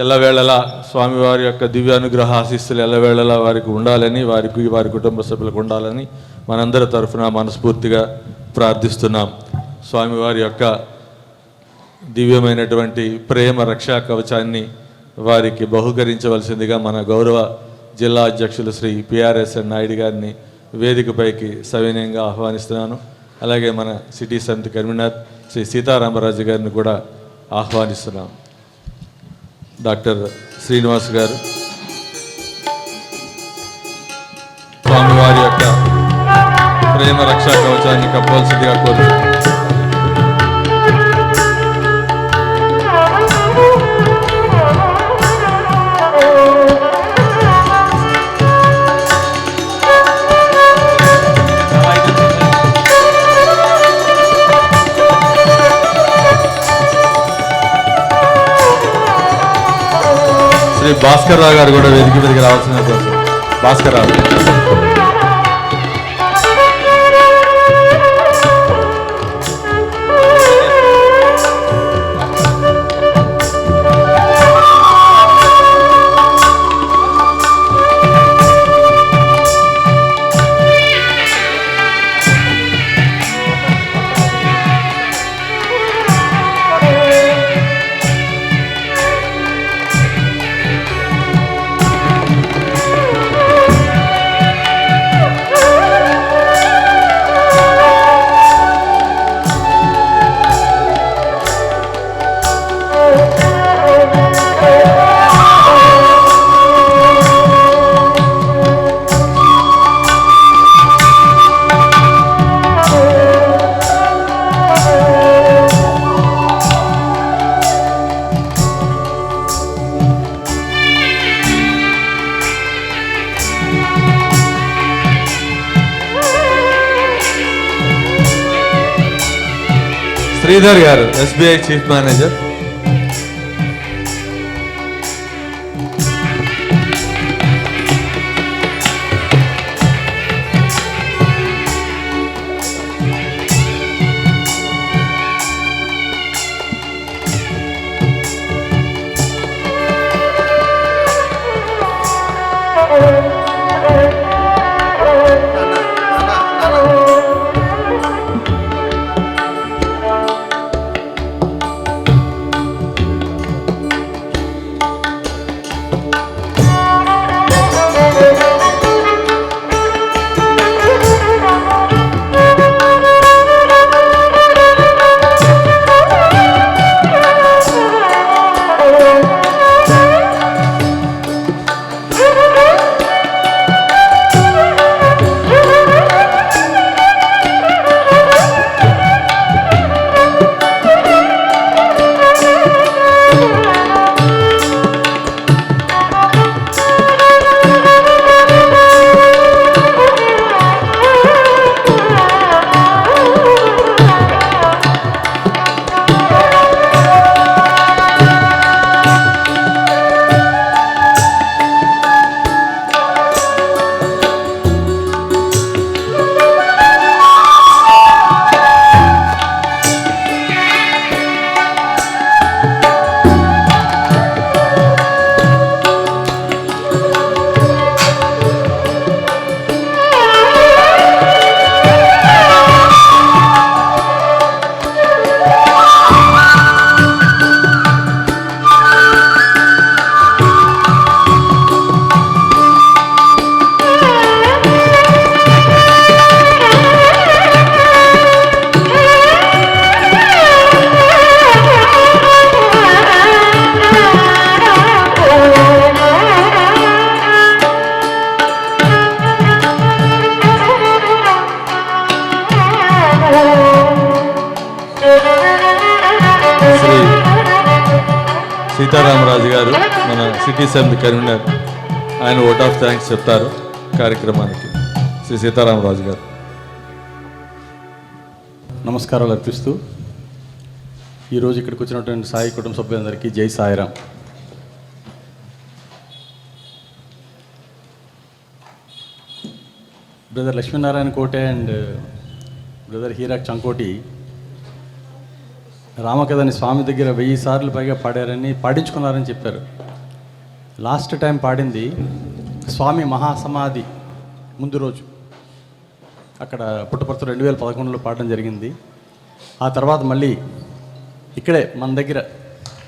ఎల్లవేళలా స్వామివారి యొక్క దివ్యానుగ్రహ ఆశీస్సులు ఎల్లవేళలా వారికి ఉండాలని, వారి కుటుంబ సభ్యులకు ఉండాలని మనందరి తరఫున మనస్ఫూర్తిగా ప్రార్థిస్తున్నాం. స్వామివారి యొక్క దివ్యమైనటువంటి ప్రేమ రక్షా కవచాన్ని వారికి బహుకరించవలసిందిగా మన గౌరవ జిల్లా అధ్యక్షులు శ్రీ పిఆర్ఎస్ఎన్ నాయుడు గారిని వేదికపైకి సవినయంగా ఆహ్వానిస్తున్నాను. అలాగే మన సిటీ సమితి కన్వీనర్ శ్రీ సీతారామరాజు గారిని కూడా ఆహ్వానిస్తున్నాం. డాక్టర్ శ్రీనివాస్ గారు స్వామివారి యొక్క ప్రేమ రక్షా కవచాన్ని కప్పవలసిందిగా కోరుతున్నాను. శ్రీ భాస్కర్ రావు గారు కూడా వేదిక మీదకి రావాల్సిన కోసం. భాస్కర్ రావు శ్రీధర్ గారు ఎస్బీఐ చీఫ్ మేనేజర్. సీతారామరాజు గారు మన సిటీ సమితి కన్వీనర్, ఆయన ఓట్ ఆఫ్ థ్యాంక్స్ చెప్తారు కార్యక్రమానికి. శ్రీ సీతారామరాజు గారు. నమస్కారాలు అర్పిస్తూ ఈరోజు ఇక్కడికి వచ్చినటువంటి సాయి కుటుంబ సభ్యులందరికీ జై సాయిరాం. బ్రదర్ లక్ష్మీనారాయణ కోటే అండ్ బ్రదర్ హీరాక్ చంకోటి రామకథని స్వామి దగ్గర 1000 సార్లు పైగా పాడారని పాడించుకున్నారని చెప్పారు. లాస్ట్ టైం పాడింది స్వామి మహాసమాధి ముందు రోజు. అక్కడ పుట్టపర్తి 2011లో పాడడం జరిగింది. ఆ తర్వాత మళ్ళీ ఇక్కడే మన దగ్గర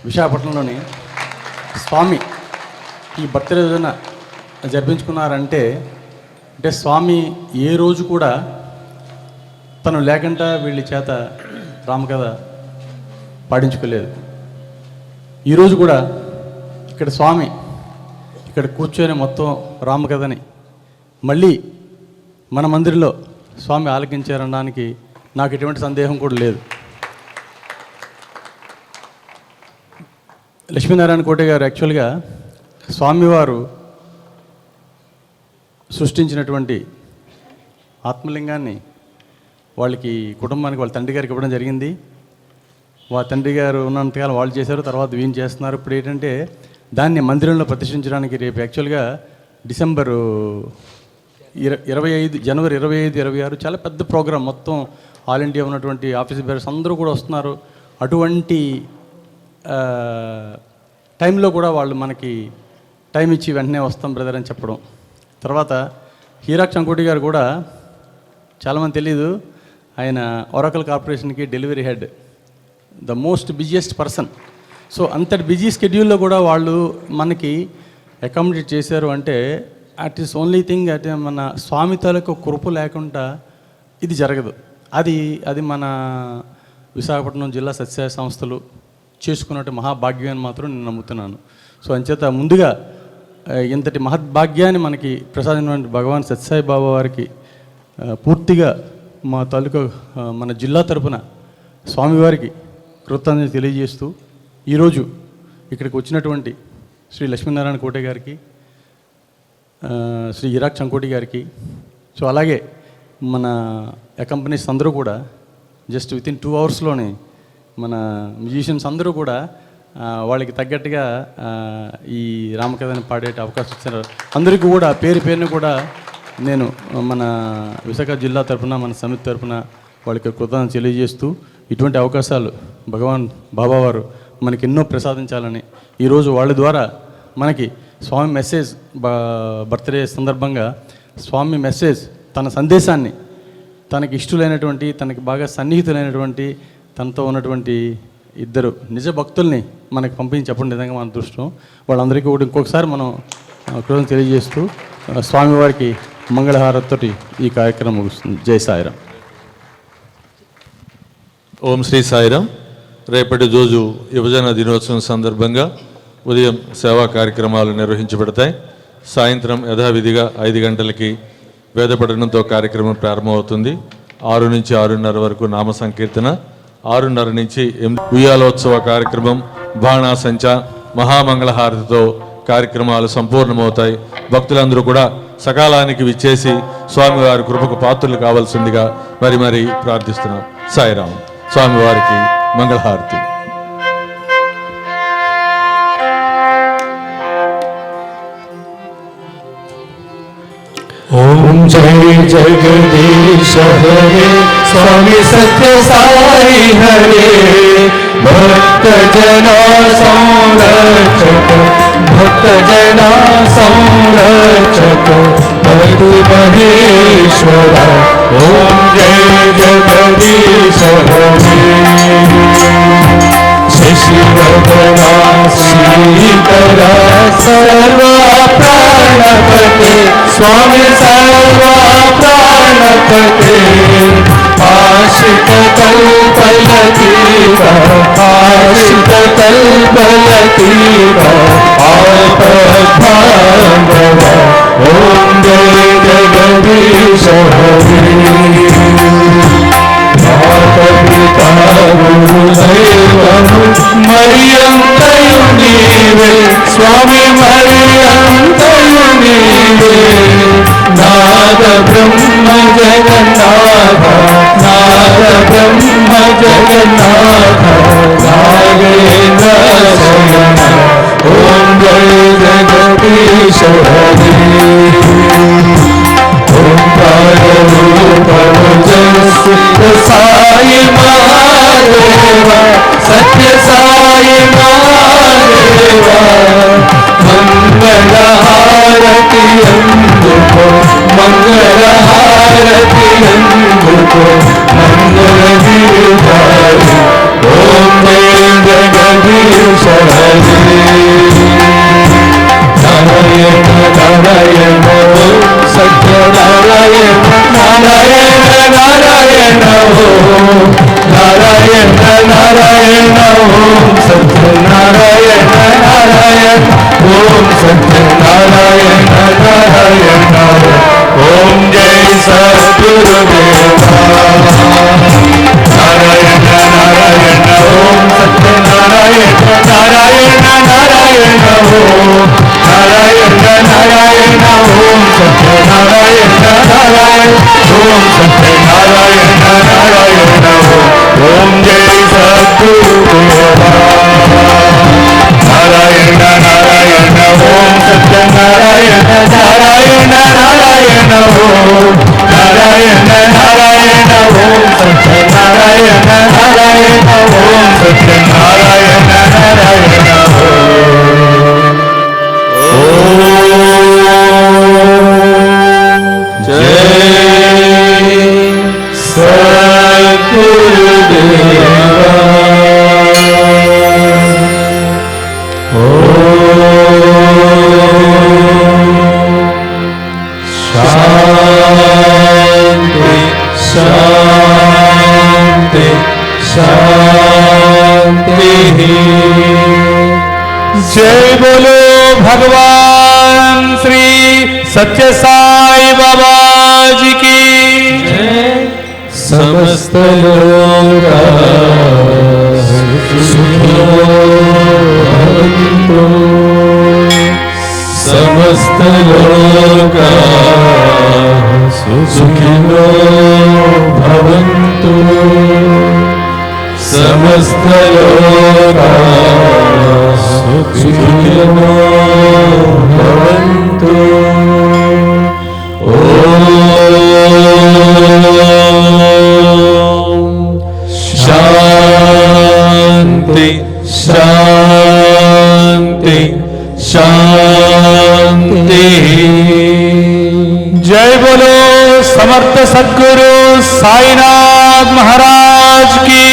విశాఖపట్నంలోని స్వామి ఈ బర్త్డే రోజున జరిపించుకున్నారంటే స్వామి ఏ రోజు కూడా తను లేకుండా వీళ్ళ చేత రామకథ పాడించుకోలేదు. ఈరోజు కూడా ఇక్కడ స్వామి ఇక్కడ కూర్చొని మొత్తం రామకథని మళ్ళీ మన మందిరంలో స్వామి ఆలకించారనడానికి నాకు ఎటువంటి సందేహం కూడా లేదు. లక్ష్మీనారాయణ కోటే గారు యాక్చువల్గా స్వామివారు సృష్టించినటువంటి ఆత్మలింగాన్ని వాళ్ళకి కుటుంబానికి వాళ్ళ తండ్రి గారికి ఇవ్వడం జరిగింది. వాళ్ళ తండ్రి గారు ఉన్నంతకాలం వాళ్ళు చేశారు, తర్వాత వీళ్ళు చేస్తున్నారు. ఇప్పుడు ఏంటంటే దాన్ని మందిరంలో ప్రతిష్ఠించడానికి రేపు యాక్చువల్గా డిసెంబరు 25 జనవరి 25, 26 చాలా పెద్ద ప్రోగ్రాం. మొత్తం ఆల్ ఇండియా ఉన్నటువంటి ఆఫీస్ బేరర్స్ అందరూ కూడా వస్తున్నారు. అటువంటి టైంలో కూడా వాళ్ళు మనకి టైం ఇచ్చి వెంటనే వస్తాం బ్రదర్ అని చెప్పడం. తర్వాత హీరాక్ చంకోటి గారు కూడా చాలామంది తెలీదు, ఆయన ఒరాకల్ కార్పొరేషన్కి delivery head, the most busiest person. So అంతటి బిజీ స్కెడ్యూల్లో కూడా వాళ్ళు మనకి అకామిడేట్ చేశారు అంటే అట్ ఈస్ ఓన్లీ థింగ్ అంటే మన స్వామి తాలూకు కృప లేకుండా ఇది జరగదు. అది మన విశాఖపట్నం జిల్లా సత్యసాయి సంస్థలు చేసుకున్నట్టు మహాభాగ్యాన్ని మాత్రం నేను నమ్ముతున్నాను. సో అంచేత ముందుగా ఇంతటి మహద్భాగ్యాన్ని మనకి ప్రసాదించిన భగవాన్ సత్యసాయి బాబా వారికి పూర్తిగా మా తాలూకా మన జిల్లా తరపున స్వామివారికి కృతజ్ఞత తెలియజేస్తూ ఈరోజు ఇక్కడికి వచ్చినటువంటి శ్రీ లక్ష్మీనారాయణ కోటే గారికి, శ్రీ హిరాక్ చంకోటి గారికి, సో అలాగే మన కంపెనీస్ అందరూ కూడా జస్ట్ వితిన్ 2 అవర్స్లోనే మన మ్యూజిషియన్స్ అందరూ కూడా వాళ్ళకి తగ్గట్టుగా ఈ రామకథని పాడే అవకాశం ఇచ్చారు. అందరికీ కూడా పేరు పేరుని కూడా నేను మన విశాఖ జిల్లా తరఫున మన సమితి తరఫున వాళ్ళకి కృతజ్ఞత తెలియజేస్తూ ఇటువంటి అవకాశాలు భగవాన్ బాబావారు మనకి ఎన్నో ప్రసాదించాలని ఈరోజు వాళ్ళ ద్వారా మనకి స్వామి మెసేజ్ బర్త్డే సందర్భంగా స్వామి మెసేజ్ తన సందేశాన్ని తనకి ఇష్టలైనటువంటి తనకి బాగా సన్నిహితులైనటువంటి తనతో ఉన్నటువంటి 2 నిజ భక్తుల్ని మనకి పంపించి చెప్పండి విధంగా మన దృష్టం. వాళ్ళందరికీ కూడా ఇంకొకసారి మనం కృతజ్ఞత తెలియజేస్తూ స్వామివారికి మంగళహారతితోటి ఈ కార్యక్రమం ముగుస్తుంది. జై సాయిరాం. ఓం శ్రీ సాయిరాం. రేపటి రోజు యువజన దినోత్సవం సందర్భంగా ఉదయం సేవా కార్యక్రమాలు నిర్వహించబడతాయి. సాయంత్రం యథావిధిగా 5 గంటలకి వేద పఠనంతో కార్యక్రమం ప్రారంభమవుతుంది. 6 నుంచి 6:30 వరకు నామ సంకీర్తన, 6:30 నుంచి 8 ఉయ్యాలోత్సవ కార్యక్రమం, బాణాసంచ, మహామంగళహారతితో కార్యక్రమాలు సంపూర్ణమవుతాయి. భక్తులందరూ కూడా సకాలానికి విచ్చేసి స్వామివారి కృపకు పాత్రలు కావాల్సిందిగా మరి ప్రార్థిస్తున్నాం. సాయిరాం. స్వామివారికి మంగళహారతి. ओम जय जगदीश हरे स्वामी सत्य साई हरे भक्त जना संरक्षक भक्त जना संरक्षक प्रभु महेश्वरा ओम जय जगदीश हरे शशिवदना श्रीकरा सर्वा प्राणपते स्वामी सर्वा प्राणपते आशित कल्पलतीरा आशित कल्पलतीरा आपद्बांधवा ओम जय जगदीश हरे माता पिता गुरु दैवम मरियम तयु नीवे स्वामी मरियम तयु नीवे नाद ब्रह्म जगन्नाथ नाद ब्रह्म जगन्नाथ नागेन्द्र शयन ओम जय जगदीश हरे साई महादेवा सत्य साई महादेवा नारायण ओम सत्यनारायण नारायण ओम जय सद्गुरुदेवा नारायण नारायण ओम सत्यनारायण नारायण नारायण ओम नारायण नारायण ओम सत्यनारायण नारायण ओम सत्यनारायण नारायण ओम जय सद्गुरुदेवा नारायण नारायण ओम सत्यनारायण नारायण नारायण ओम नारायण नारायण ओम सत्यनारायण नारायण ओम सत्यनारायण नारायण जय सद्गुरुदेवा शांति शांति शांति जय बोलो भगवान श्री सत्य साई बाबा जी की समस्त लोग सुखिनो भवन्तु समस्त लोग सुखिनो भवन्तु समस्त लोग सुखिनो भवन्तु शांति शांति शांति जय बोलो समर्थ सद्गुरु साईनाथ महाराज की